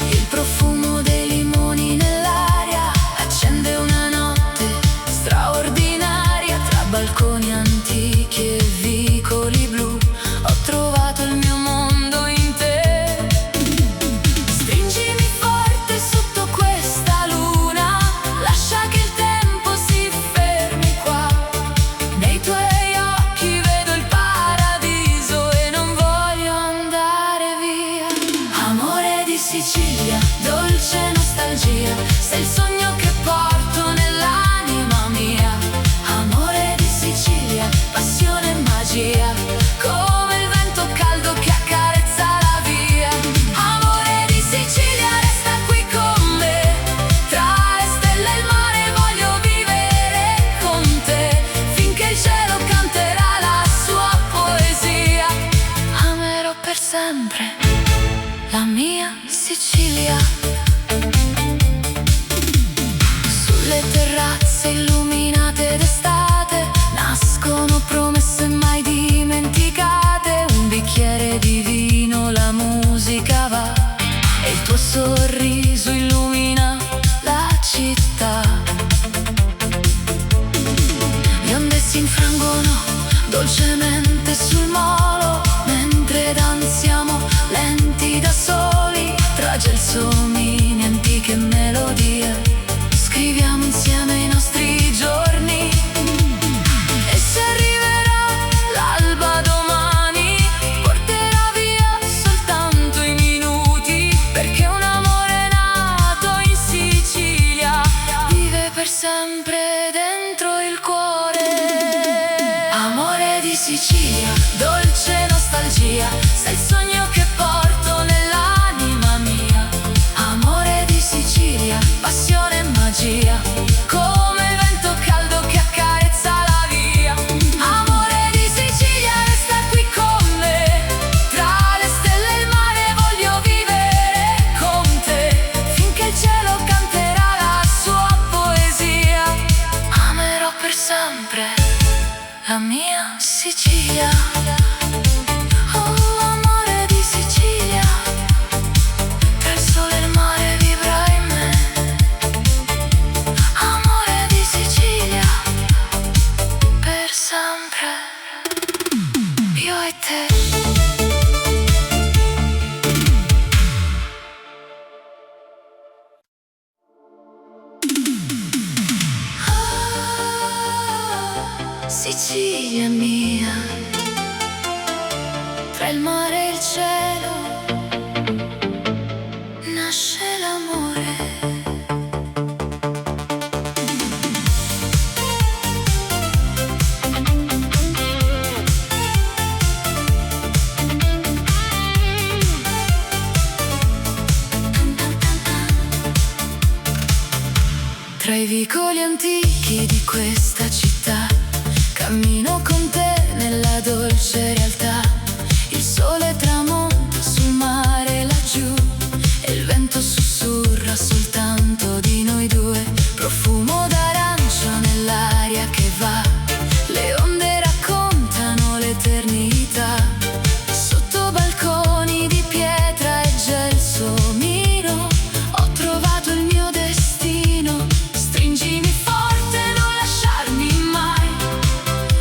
Il profumo dei limoni nell'aria accende una notte straordinaria. Tra balconi antichi e vicoli blu ho trovato il mio mondo in te. Stringimi forte sotto questa luna, lascia che il tempo si fermi qua. Nei tuoi occhi vedo il paradiso e non voglio andare via. Amore di Sicilia, dolce nostalgia, sei il sogno che porto nell'anima mia. Amore di Sicilia, passione e magia, come il vento caldo che accarezza la via. Amore di Sicilia, resta qui con me, tra le stelle e il mare voglio vivere con te, finché il cielo canterà la sua poesia. Amerò per sempre la mia Sicilia. Sulle terrazze illuminate d'estate nascono promesse mai dimenticate. Un bicchiere di vino, la musica va, e il tuo sorriso illumina la città. Le onde si infrangono dolcemente sul molo, mentre danziamo lenti da soli, tra gelsomini, antiche melodie. Scriviamo insieme i nostri giorni, e se arriverà l'alba domani, porterà via soltanto i minuti, perché un amore nato in Sicilia vive per sempre dentro il cuore. Amore di Sicilia, dolce nostalgia, sei il sogno che porto nell'anima mia. Amore di Sicilia, passione e magia, come il vento caldo che accarezza la via. Amore di Sicilia, resta qui con me, tra le stelle e il mare voglio vivere con te, finché il cielo canterà la sua poesia. Sicilia mia, tra il mare e il cielo nasce l'amore. Tra i vicoli antichi di questa città cammino con te nella dolce realtà. Il sole tramonta sul mare laggiù e il vento sussurra soltanto di noi due. Profumo d'arancio nell'aria che va, le onde raccontano l'eternità. Sotto balconi di pietra e gelsomino ho trovato il mio destino. Stringimi forte, non lasciarmi mai.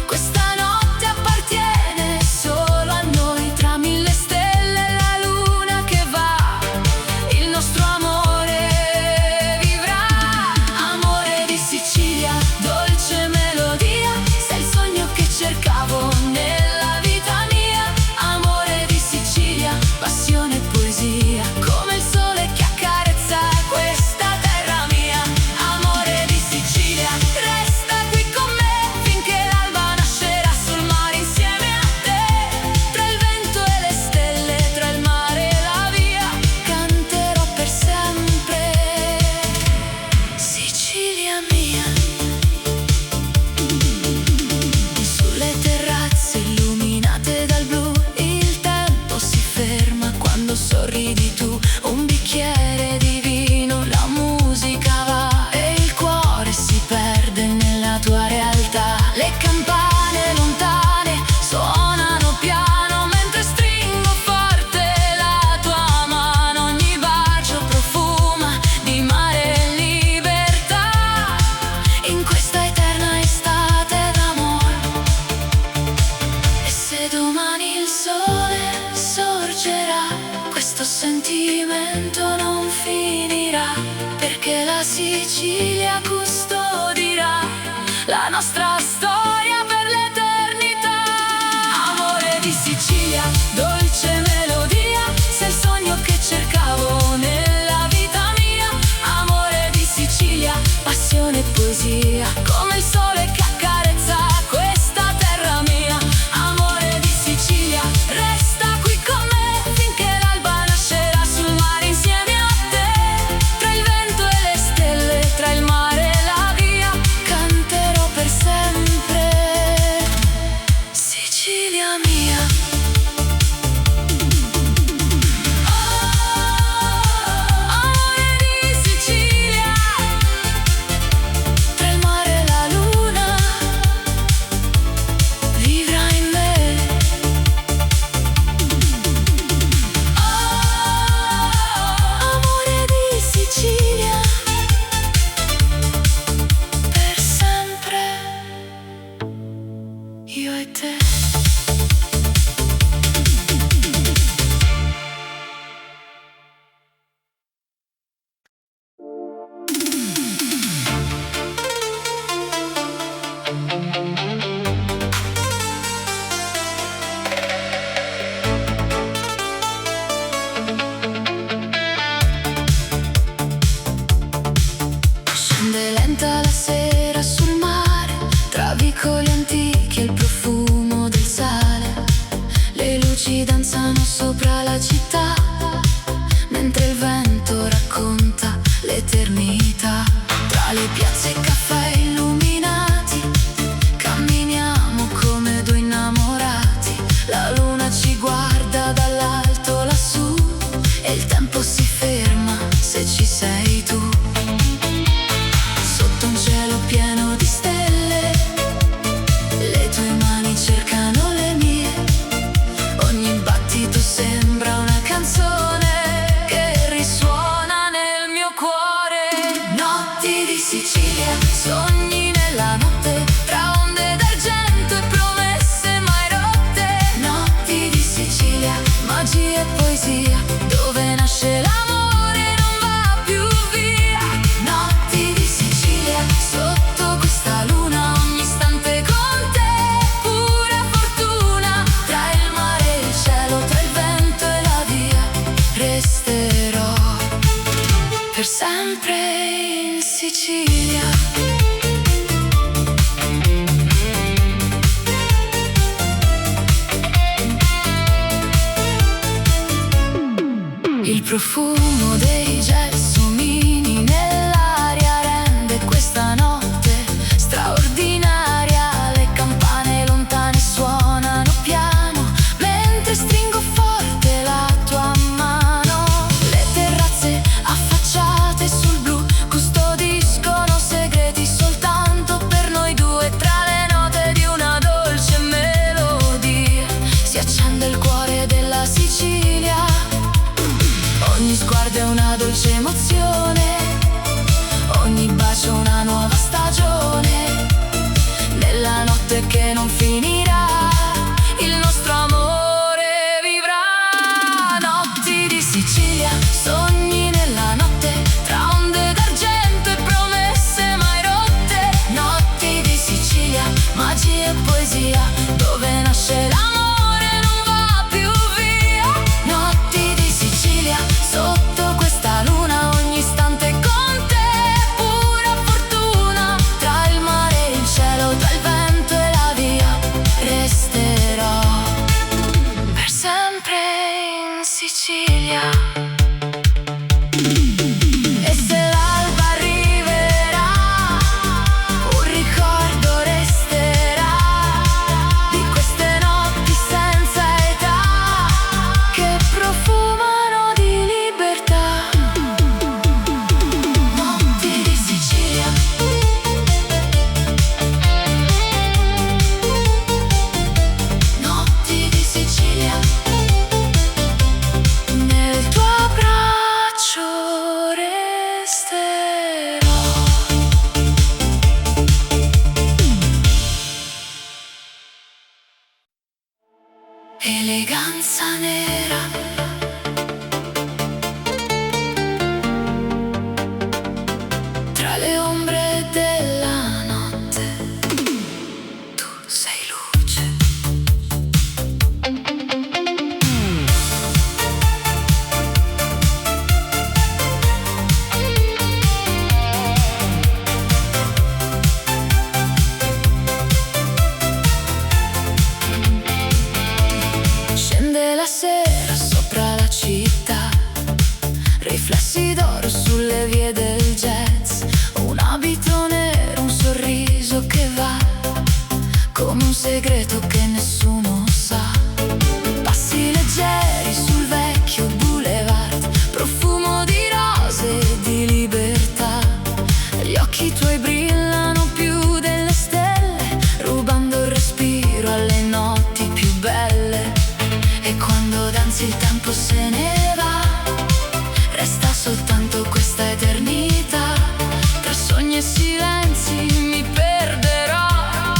Questa notte appartiene solo a noi. Tra mille stelle e la luna che va, il nostro amore vivrà. Amore di Sicilia, dolce melodia, sei il sogno che cercavo nella vita mia. Amore di Sicilia, passione e poesia, come il sole che accarezza questa terra mia. Amore di Sicilia, resta qui con me finché l'alba nascerà sul mare insieme a te. Tra il vento e le stelle, tra il mare e la via, canterò per sempre. Sicilia mia. Sulle terrazze illuminate dal blu, il tempo si ferma quando sorridi tu. Un bicchiere di vino, la musica va e il cuore si perde nella tua realtà. Le campane lontane suonano piano mentre stringo forte la tua mano. Ogni bacio profuma di mare e libertà in questa eterna estate d'amore. E se domani il sole sorgerà, questo sentimento non finirà, perché la Sicilia custodirà la nostra storia per l'eternità. Amore di Sicilia, dolce melodia, sei il sogno che cercavo nella vita mia. Amore di Sicilia, passione e poesia, come il sole che accarezza questa terra mia. Amore di Sicilia, resta qui con me finché l'alba nascerà sul mare insieme a te. Tra il vento e le stelle, tra il mare e la via, canterò per sempre. Sicilia mia. Amore di Sicilia, tra il mare e la luna vivrà in me. Amore di Sicilia, per sempre, io e te. Scende lenta la sera sul mare, tra vicoli antichi e il profumo del sale. Le luci danzano sopra la città, mentre il vento racconta l'eternità. Tra le piazze e caffè illuminati, camminiamo come due innamorati. La luna ci guarda dall'alto lassù e il tempo si ferma se ci sei tu. Sotto un cielo pieno di stelle, le tue mani cercano le mie. Ogni battito sembra una canzone che risuona nel mio cuore. Notti di Sicilia, sogni nella notte, tra onde d'argento e promesse mai rotte. Notti di Sicilia, magia e poesia, dove nasce l'amore e non va più via. Notti di Sicilia, sotto questa luna ogni istante con te. per sempre in Sicilia. Il profumo dei gelsomini nell'aria rende questa notte straordinaria. Le campane lontane suonano piano mentre stringo forte la tua mano. Le terrazze affacciate sul blu custodiscono segreti soltanto per noi due. Tra le note di una dolce melodia si accende il cuore della Sicilia. Ogni sguardo è una dolce emozione, ogni bacio una nuova stagione. Nella notte che non finirà, il nostro amore vivrà. Notti di Sicilia, sogni nella notte, tra onde d'argento e promesse mai rotte. Notti di Sicilia, magia e poesia, dove nasce l'amore non va più via. Notti di Sicilia, sotto questa luna, ogni istante con te, pura fortuna. Tra il mare e il cielo, tra il vento e la via, resterò per sempre in Sicilia. E se l'alba arriverà, un ricordo resterà di queste notti senza età che profumano di libertà. Notti di Sicilia. Notti di Sicilia. Nel tuo abbraccio resterò. Eleganza nera, tra le ombre della notte, tu sei luce. Scende la sera sopra la città, riflessi d'oro sulle vie del jazz. Un abito nero, un sorriso che va come un segreto che nessuno sa. Passi leggeri sul vecchio boulevard, profumo di rose e di libertà. Gli occhi tuoi brillano più delle stelle, rubando il respiro alle notti più belle. E quando danzi il tempo se ne va, resta soltanto questa eternità. Tra sogni e silenzi mi perderò,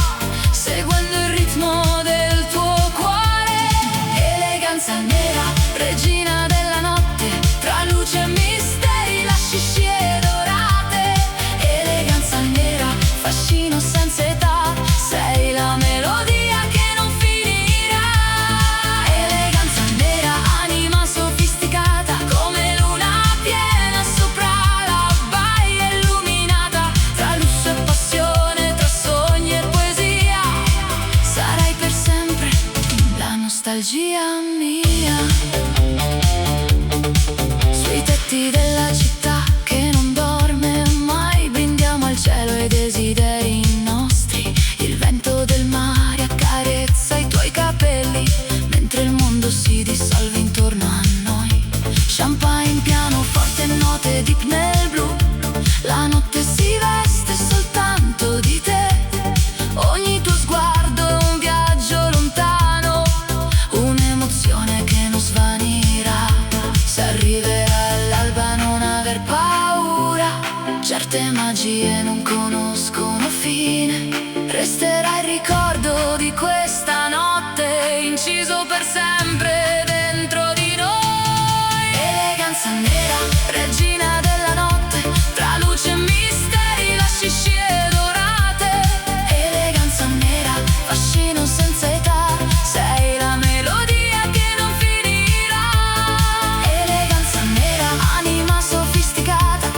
seguendo il ritmo del tuo cuore. Eleganza nera, regina della notte, tra luce e misteri, lasci scie dorate. Eleganza nera, fascino senza età, sei la melodia che non finirà. Eleganza nera, anima sofisticata, come luna piena sopra la baia illuminata. Tra lusso e passione, tra sogni e poesia, sarai per sempre la nostalgia mia. Sui tetti della città che non dorme mai, brindiamo al cielo e desideri nostri. Il vento del mare accarezza i tuoi capelli, mentre il mondo si dissolve intorno a noi. Champagne, pianoforte, note deep nel blu, la notte si veste soltanto di te. Ogni tuo sguardo è un viaggio lontano, un'emozione che non svanirà. Se arriverà l'alba non aver paura, certe magie non conoscono fine. Resterà il ricordo di questa notte, inciso per sempre dentro di noi. Eleganza nera, regina della notte, tra luce e misteri, lasci scie dorate. Eleganza nera, fascino senza età, sei la melodia che non finirà. Eleganza nera, anima sofisticata,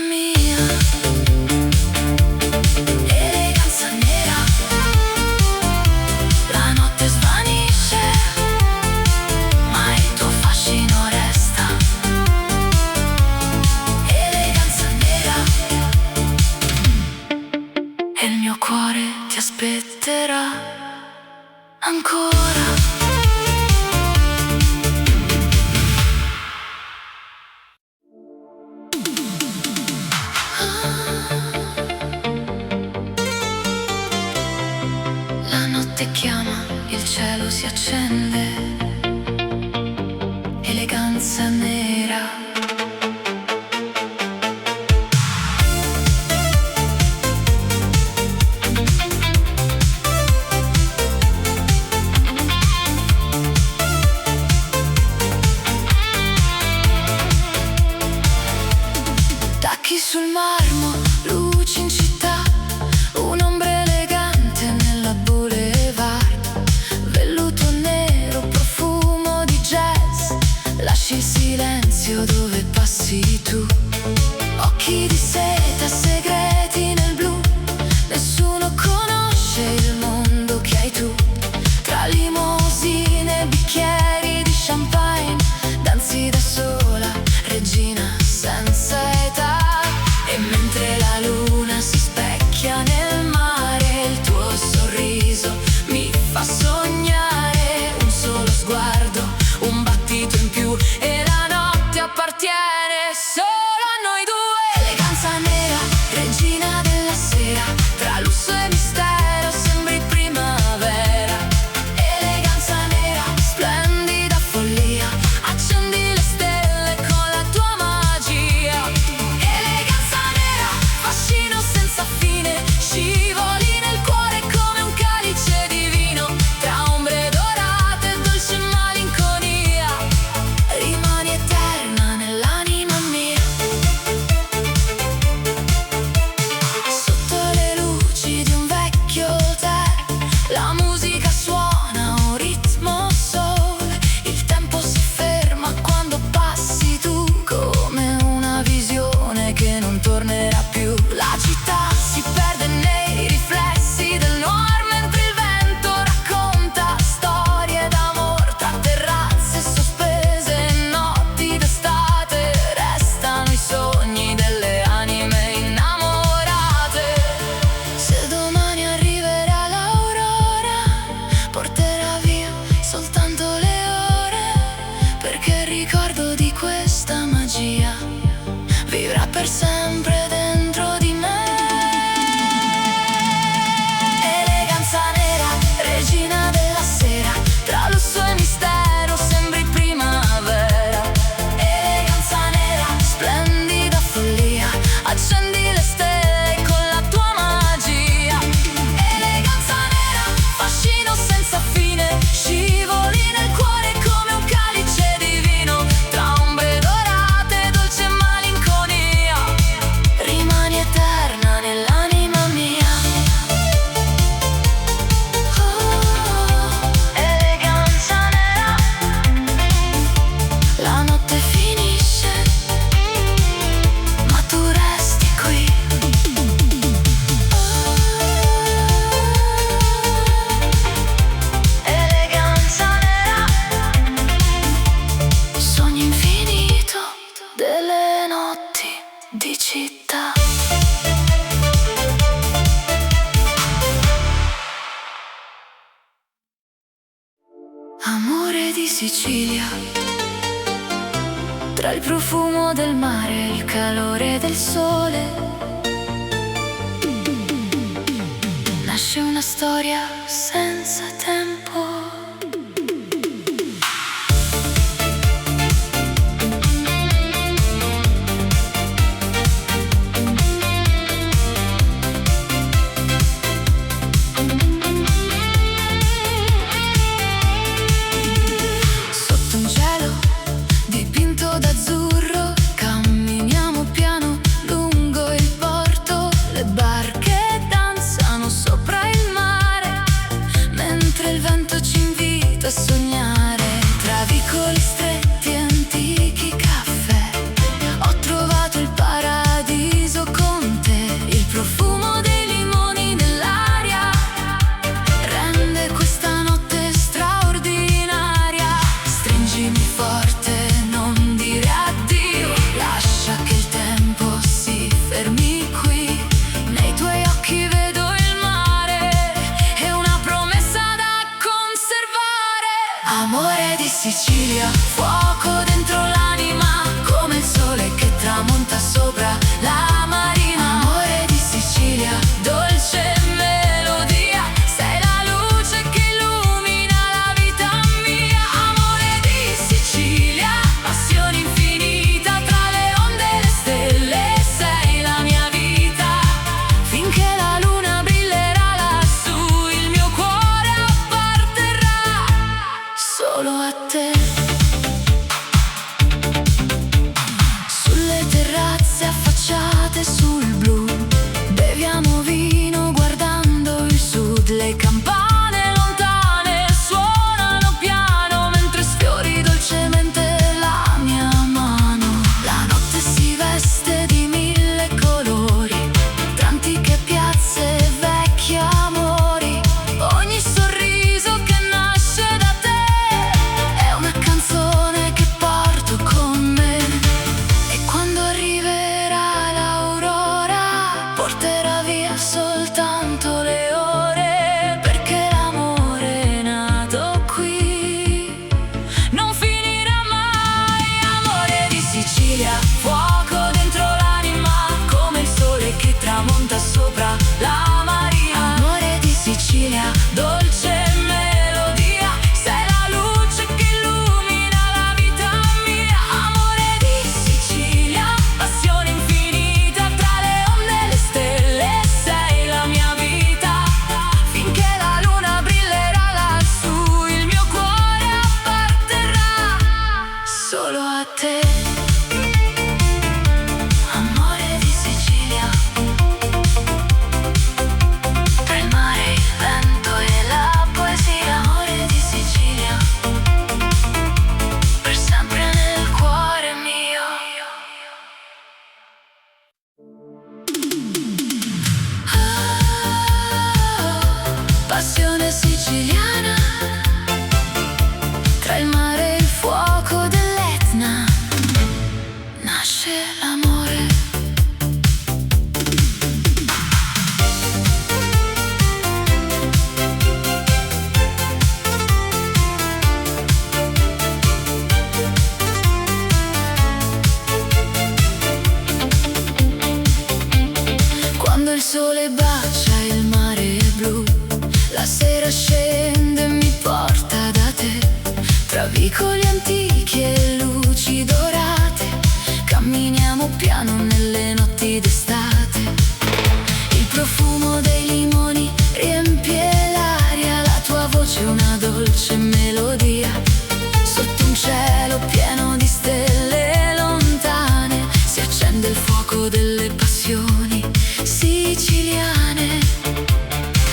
mia. Eleganza nera, la notte svanisce, ma il tuo fascino resta. Eleganza nera, e il mio cuore ti aspetterà ancora. La notte chiama, il cielo si accende. Eleganza nera. Tacchi sul marmo, luci in città, un'ombra elegante nella boulevard. Velluto nero, profumo di jazz, lasci il silenzio dove passi tu. Occhi di seta, segreti nel blu, nessuno conosce il mondo che hai tu. Tra limousine e bicchieri di champagne, danzi da sola, regina senza età. E mentre la luna si specchia nel mare, il tuo sorriso mi fa sognare. Un solo sguardo, un battito in più e la notte appartiene solo a noi due. Eleganza nera, regina della sera, tra lusso e mistero sembri primavera. Eleganza nera, splendida follia, accendi le stelle con la tua magia. Eleganza nera, fascino senza fine, scivoli nel cuore come un calice di vino. Tra ombre dorate e dolce malinconia, rimani eterna nell'anima mia. Sotto le luci di un vecchio hotel, la musica suona un ritmo soul. Il tempo si ferma quando passi tu, come una visione che non tornerà più. La città si perde nei riflessi del noir, mentre il vento racconta storie d'amor. Tra terrazze sospese e notti d'estate, restano i sogni delle anime innamorate. Se domani arriverà l'aurora, porterà via soltanto le ore, perché il ricordo di questa magia vivrà per sempre dentro di me. Eleganza nera, regina della sera, tra lusso e mistero sembri primavera. Eleganza nera, splendida follia, accendi le stelle con la tua magia. Eleganza nera, fascino senza fine, scivoli nel cuore come un calice di vino. Tra ombre dorate e dolce malinconia, rimani eterna nell'anima mia. Oh, eleganza nera, la notte finisce, ma tu resti qui. Eleganza nera, sogno infinito delle notti di città. Amore di Sicilia, tra il profumo del mare e il calore del sole, nasce una storia senza tempo. Sotto un cielo dipinto d'azzurro, camminiamo piano lungo il porto. Le barche danzano sopra il mare, mentre il Sicilia, fuoco dentro l'anima, come il sole che tramonta sopra la marina. Amore di Sicilia, dolce melodia, sei la luce che illumina la vita mia. Amore di Sicilia, passione infinita, tra le onde e le stelle, sei la mia vita. Finché la luna brillerà lassù, il mio cuore apparterrà solo a te. Sulle terrazze affacciate sul blu, beviamo vino guardando il sud. Le campane lontane suonano piano mentre sfiori dolcemente la mia mano. La notte si veste di mille colori, tra antiche piazze e vecchi amori. Ogni sorriso che nasce da te è una canzone che porto con me. E quando arriverà l'aurora, porterà via soltanto le ore, perché l'amore è nato qui, non finirà mai. Amore di Sicilia, fuoco dentro l'anima, come il sole che tramonta sopra la marina. Amore di Sicilia, dolce melodia, sei la luce che illumina la vita mia. Amore di Sicilia, passione infinita, tra le onde e le stelle, sei la mia vita. Finché la luna brillerà lassù, il mio cuore apparterrà solo a te. Amore di Sicilia, tra il mare, il vento e la poesia. Amore di Sicilia, per sempre nel cuore mio. Passione siciliana, tra il mare e il fuoco dell'Etna, nasce l'amore. Quando il sole bacia il mare è blu, la sera scende e mi porta da te, tra vicoli antichi e luci dorate, camminiamo piano nelle notti d'estate. Il profumo dei limoni riempie l'aria, la tua voce è una dolce melodia. Sotto un cielo pieno di stelle lontane si accende il fuoco delle passioni siciliane.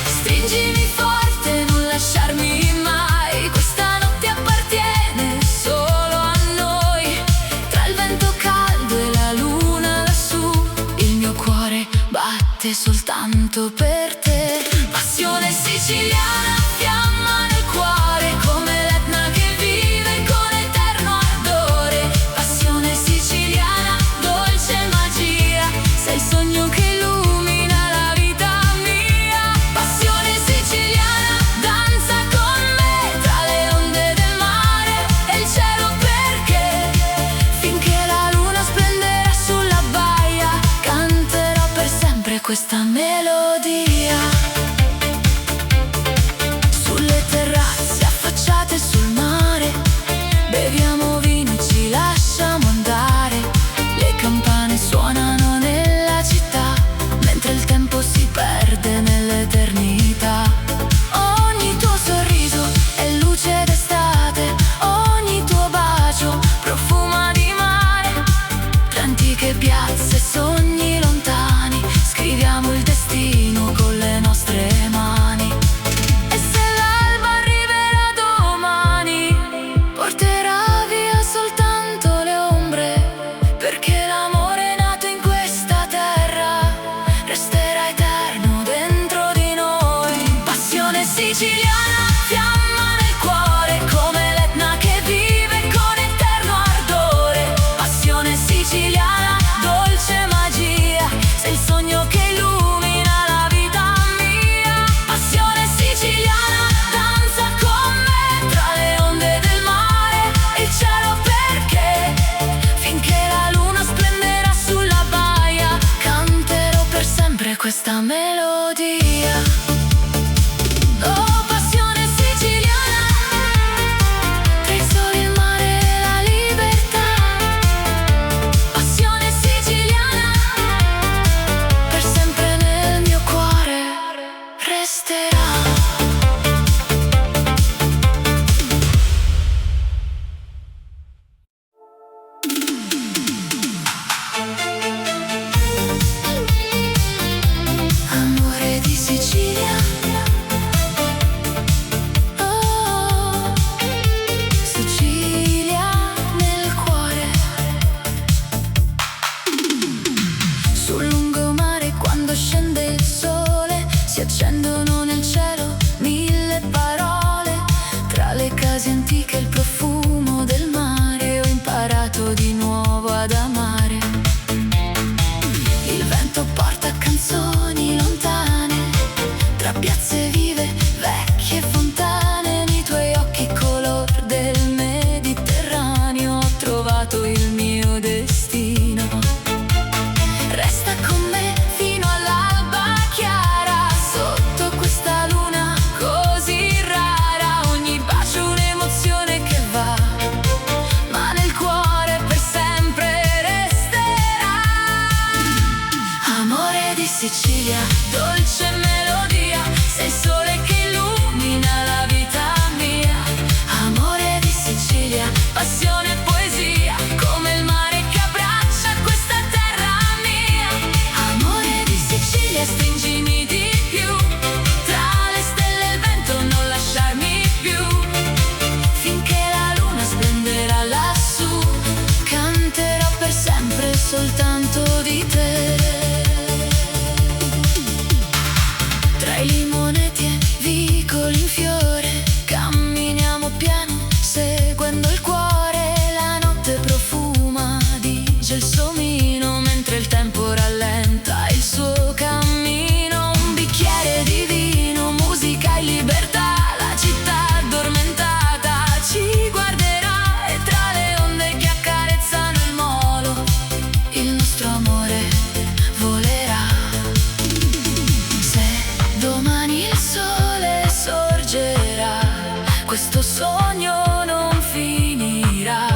Stringimi forte, non lasciarmi mai, questa notte appartiene solo a noi. Tra il vento caldo e la luna lassù, il mio cuore batte soltanto per te. Passione siciliana, fiamma nel cuore, come l'Etna che vive con eterno ardore. Passione siciliana, dolce magia, sei il sogno che illumina la vita mia. Passione siciliana, danza con me, tra le onde del mare e il cielo, perché finché la luna splenderà sulla baia, canterò per sempre questa melodia. Sulle terrazze affacciate sul mare, beviamo vino e ci lasciamo andare. Le campane suonano nella città, mentre il tempo si perde nell'eternità. Ogni tuo sorriso è luce d'estate, ogni tuo bacio profuma di mare. Tra antiche piazze, sogni lontani, scriviamo il destino con le nostre questa melodia. Oh, passione siciliana, tra il sole, il mare e la libertà. Passione siciliana, per sempre nel mio cuore resterà. Amore di Sicilia, oh, Sicilia nel cuore. Sul lungomare quando scende il sole si accendono nel cielo mille parole. Tra le case antiche il profumo del mare, ho imparato di nuovo ad amare. Il vento porta canzoni lontane, tra piazze vive, vecchie fontane. Nei tuoi occhi color del Mediterraneo ho trovato il mio destino. Resta con me fino all'alba chiara, sotto questa luna così rara. Ogni bacio un'emozione che va, ma nel cuore per sempre resterà. Amore di Sicilia, dolce melodia, sei il sole che illumina la vita mia. Amore di Sicilia, passione e poesia, come il mare che abbraccia questa terra mia. Amore di Sicilia, stringimi di più, tra le stelle e il vento non lasciarmi più. Finché la luna splenderà lassù, canterò per sempre soltanto di te. Tra i limoneti e vicoli in fiore, camminiamo piano, seguendo il cuore. La notte profuma di gelsomino, mentre il tempo rallenta il suo cammino. Un bicchiere di vino, musica e libertà, la città addormentata ci guarderà. E tra le onde che accarezzano il molo, il nostro amore volerà. Se domani il sole sorgerà, questo sogno non finirà,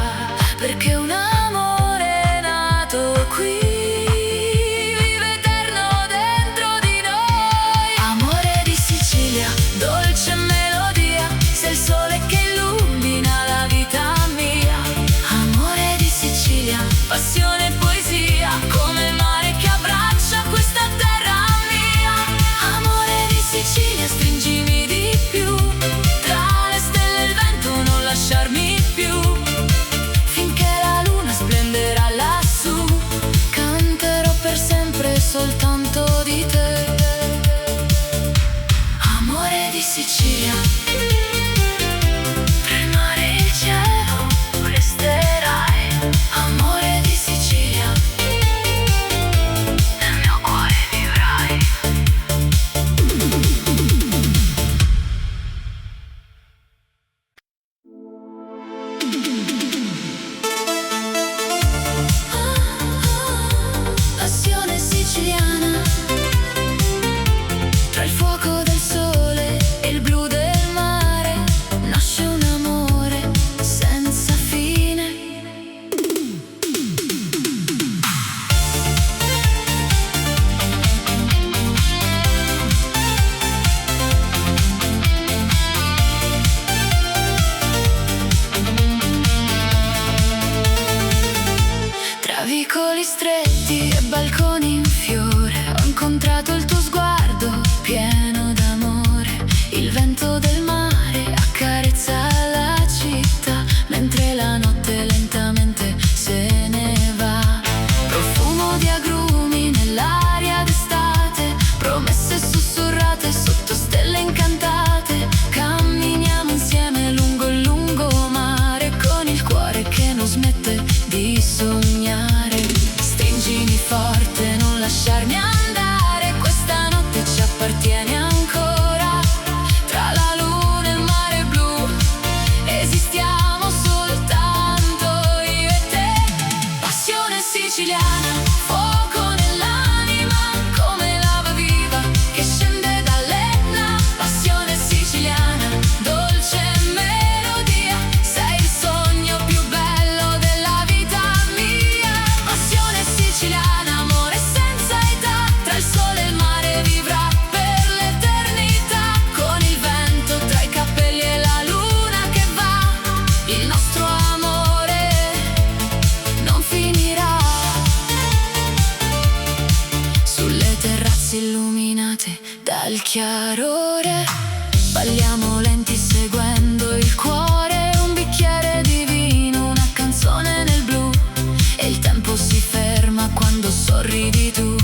perché un amore è nato qui, vive eterno dentro di noi. Amore di Sicilia, dolce melodia, sei il sole che illumina la vita mia. Amore di Sicilia, passione e poesia, come il mare che abbraccia questa terra mia. Amore di Sicilia, stringimi di più, tra le stelle e il vento non lasciarmi più. Finché la luna splenderà lassù, canterò per sempre soltanto di te. Amore di Sicilia, tra il mare e il cielo resterai. Amore di Sicilia, nel mio cuore vivrai. Passione siciliana, terrazze illuminate dal chiarore, balliamo lenti seguendo il cuore, un bicchiere di vino, una canzone nel blu, e il tempo si ferma quando sorridi tu.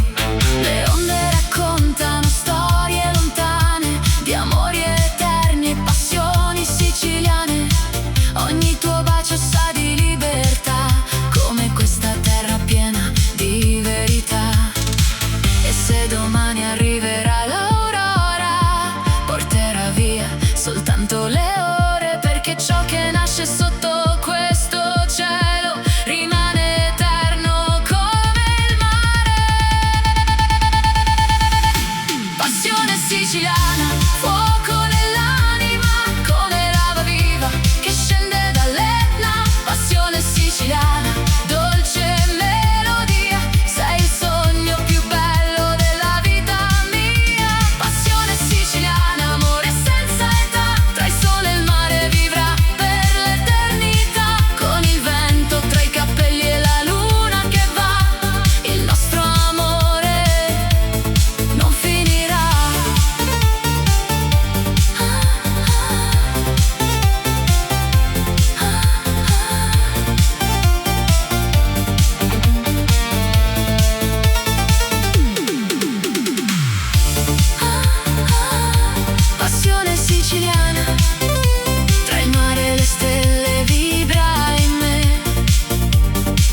Le onde raccontano storie lontane, di amori eterni e passioni siciliane. Ogni tuo bacio sa di libertà, come questa terra piena di verità. E se domani arriverà l'aurora, porterà via soltanto le ore, perché ciò che nasce sotto questo cielo rimane eterno come il mare. Passione siciliana, fuoco nell'anima, come lava viva che scende dall'Etna. Passione siciliana, dolce melodia, sei il sogno più bello della vita mia. Passione siciliana, amore senza età, tra il sole e il mare vivrà per l'eternità. Con il vento tra i cappelli e la luna che va, il nostro amore non finirà. Passione siciliana, tra il mare e le stelle vibra in me.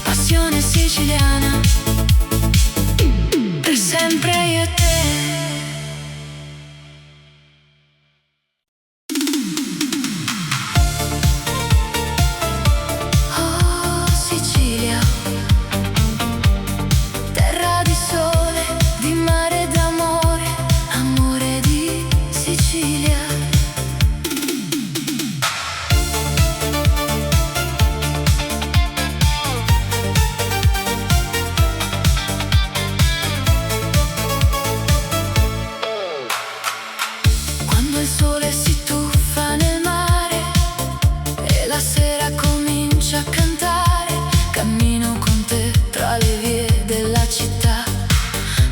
Passione siciliana, per sempre io e te. Oh Sicilia, terra di sole, di mare e d'amore, amore di Sicilia. Quando il sole si tuffa nel mare e la sera comincia a cantare, cammino con te tra le vie della città,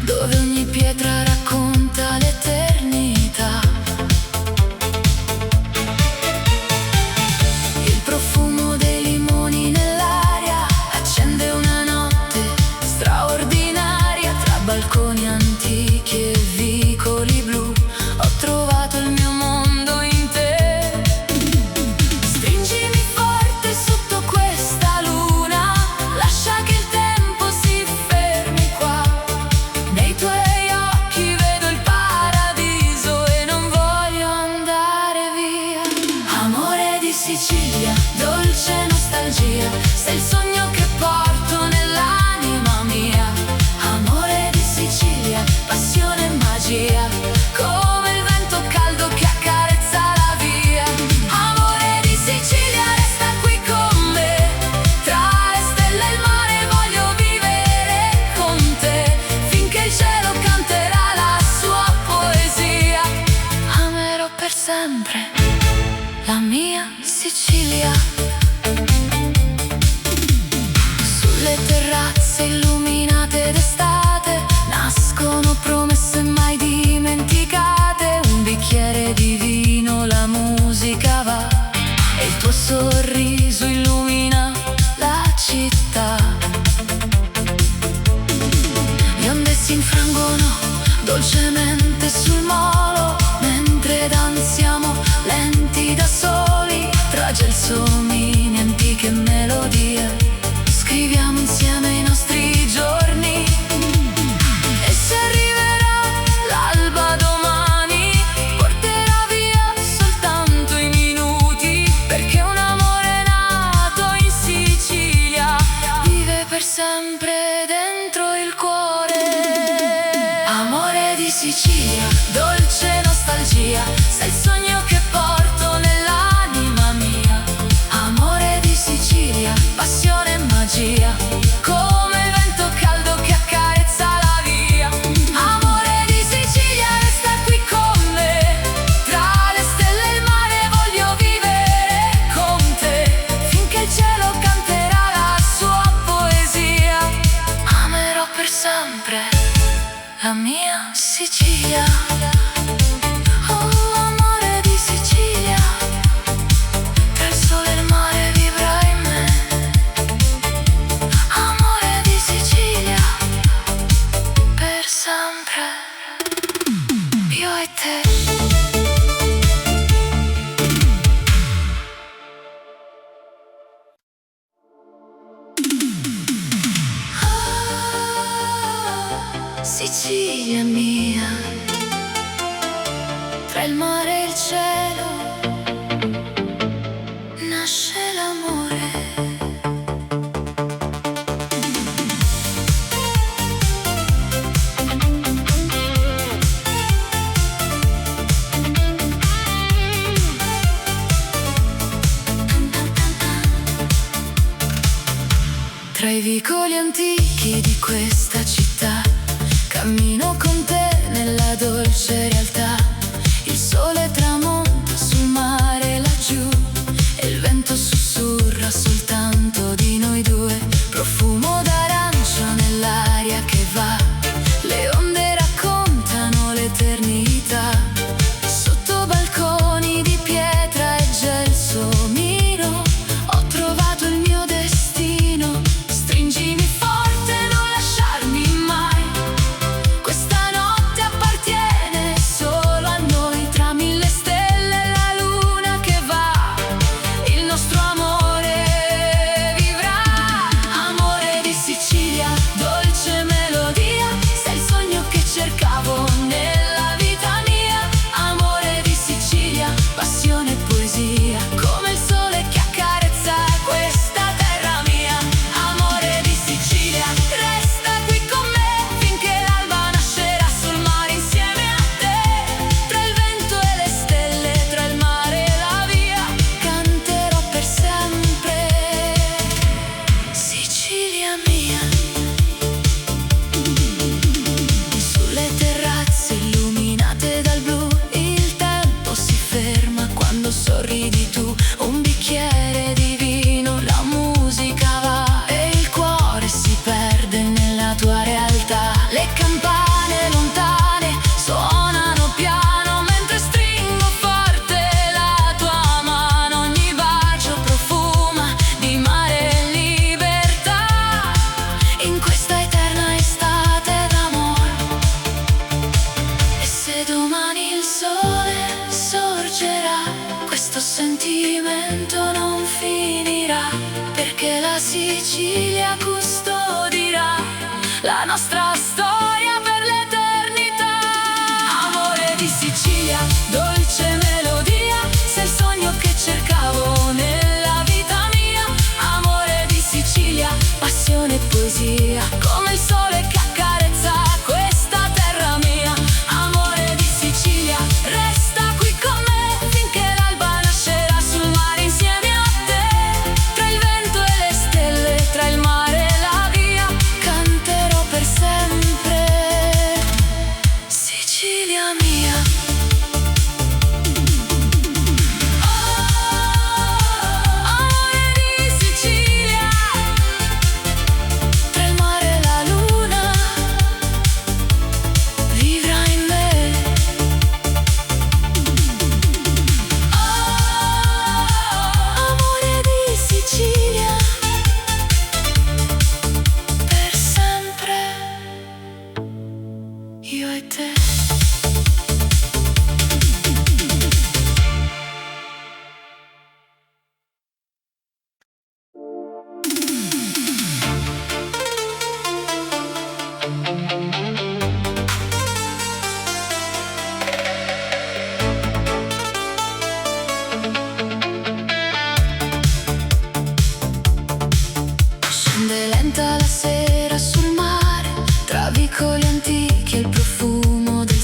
dove ogni pietra racconta l'eternità. Il profumo dei limoni nell'aria accende una notte straordinaria, tra balconi antichi e vicoli blu. Ho trovato il mio mondo in te. Stringimi forte sotto questa luna, lascia che il tempo si fermi qua. Nei tuoi occhi vedo il paradiso e non voglio andare via. Amore di Sicilia, dolce nostalgia, sei il sogno che porto nell'anima mia. Amore di Sicilia, passione e magia, come il vento caldo che accarezza la via. Amore di Sicilia, resta qui con me, tra le stelle e il mare voglio vivere con te, finché il cielo canterà la sua poesia. Amerò per sempre la mia Sicilia. Sulle terrazze illuminate d'estate nascono promesse mai dimenticate, un bicchiere di vino, la musica va, e il tuo sorriso illumina la città. Le onde si infrangono dolcemente sul molo, mentre danziamo lenti da soli, tra gelsomini, antiche melodie. Scriviamo insieme i nostri giorni, e se arriverà l'alba domani, porterà via soltanto i minuti, perché un amore nato in Sicilia vive per sempre dentro il cuore. Amore di Sicilia, dolce nostalgia, sei il sogno che porto nell'anima mia. Amore di Sicilia, passione e magia, come il vento caldo che accarezza la via. Amore di Sicilia, resta qui con me, tra le stelle e il mare voglio vivere con te, finché il cielo canterà la sua poesia. Amerò per sempre la mia Sicilia. Oh, amore di Sicilia, tra il sole e il mare vivrai in me. Amore di Sicilia, per sempre, io e te. Sicilia mia, tra il mare e il cielo nasce l'amore. Tra i vicoli antichi di questa città cammino con te nella dolce realtà. Il sole tramonta sul mare laggiù e il vento sussurra soltanto di noi due. Profumo d'arancio nell'aria che va, le onde raccontano l'eternità. Sotto balconi di pietra e gelsomino ho trovato il mio destino. Stringimi forte, non lasciarmi mai. Questa notte appartiene solo a noi. Tra mille stelle e la luna che va, il nostro amore vivrà. Amore di Sicilia, dolce melodia, sei il sogno che cercavo nella vita mia. Amore di Sicilia, passione e poesia, come il sole che accarezza questa terra mia. Amore di Sicilia, resta qui con me finché l'alba nascerà sul mare insieme a te. Tra il vento e le stelle, tra il mare e la via, canterò per sempre. Sicilia mia. Sulle terrazze illuminate dal blu, il tempo si ferma quando sorridi tu. Un bicchiere di vino, la musica va e il cuore si perde nella tua realtà. Le campane lontane suonano piano mentre stringo forte la tua mano. Ogni bacio profuma di mare e libertà in questa eterna estate d'amore. E se domani il sole sorgerà, questo sentimento non finirà, perché la Sicilia custodirà la nostra storia per l'eternità. Amore di Sicilia, dolce melodia, sei il sogno che cercavo nella vita mia. Amore di Sicilia, passione e poesia, come il sole che accarezza questa terra mia. Amore di Sicilia, resta qui con me finché l'alba nascerà sul mare insieme a te. Tra il vento e le stelle, tra il mare e la via, canterò per sempre. Sicilia mia. Amore di Sicilia, tra il mare e la luna vivrà in me. Amore di Sicilia, per sempre, io e te. Scende lenta la sera sul mare, tra vicoli antichi e il profumo del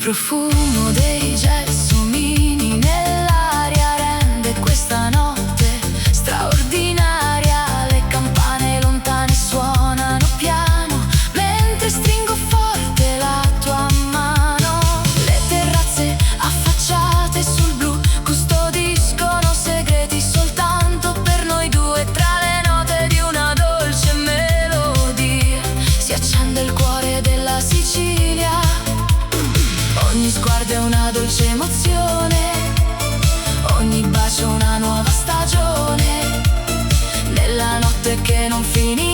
profumo dei gelsomini nell'aria rende questa notte straordinaria. Le campane lontane suonano piano mentre stringo forte la tua mano. Le terrazze affacciate sul blu custodiscono segreti soltanto per noi due. Tra le note di una dolce melodia si accende il cuore della Sicilia. Ogni sguardo è una dolce emozione, ogni bacio una nuova stagione, nella notte che non finisce.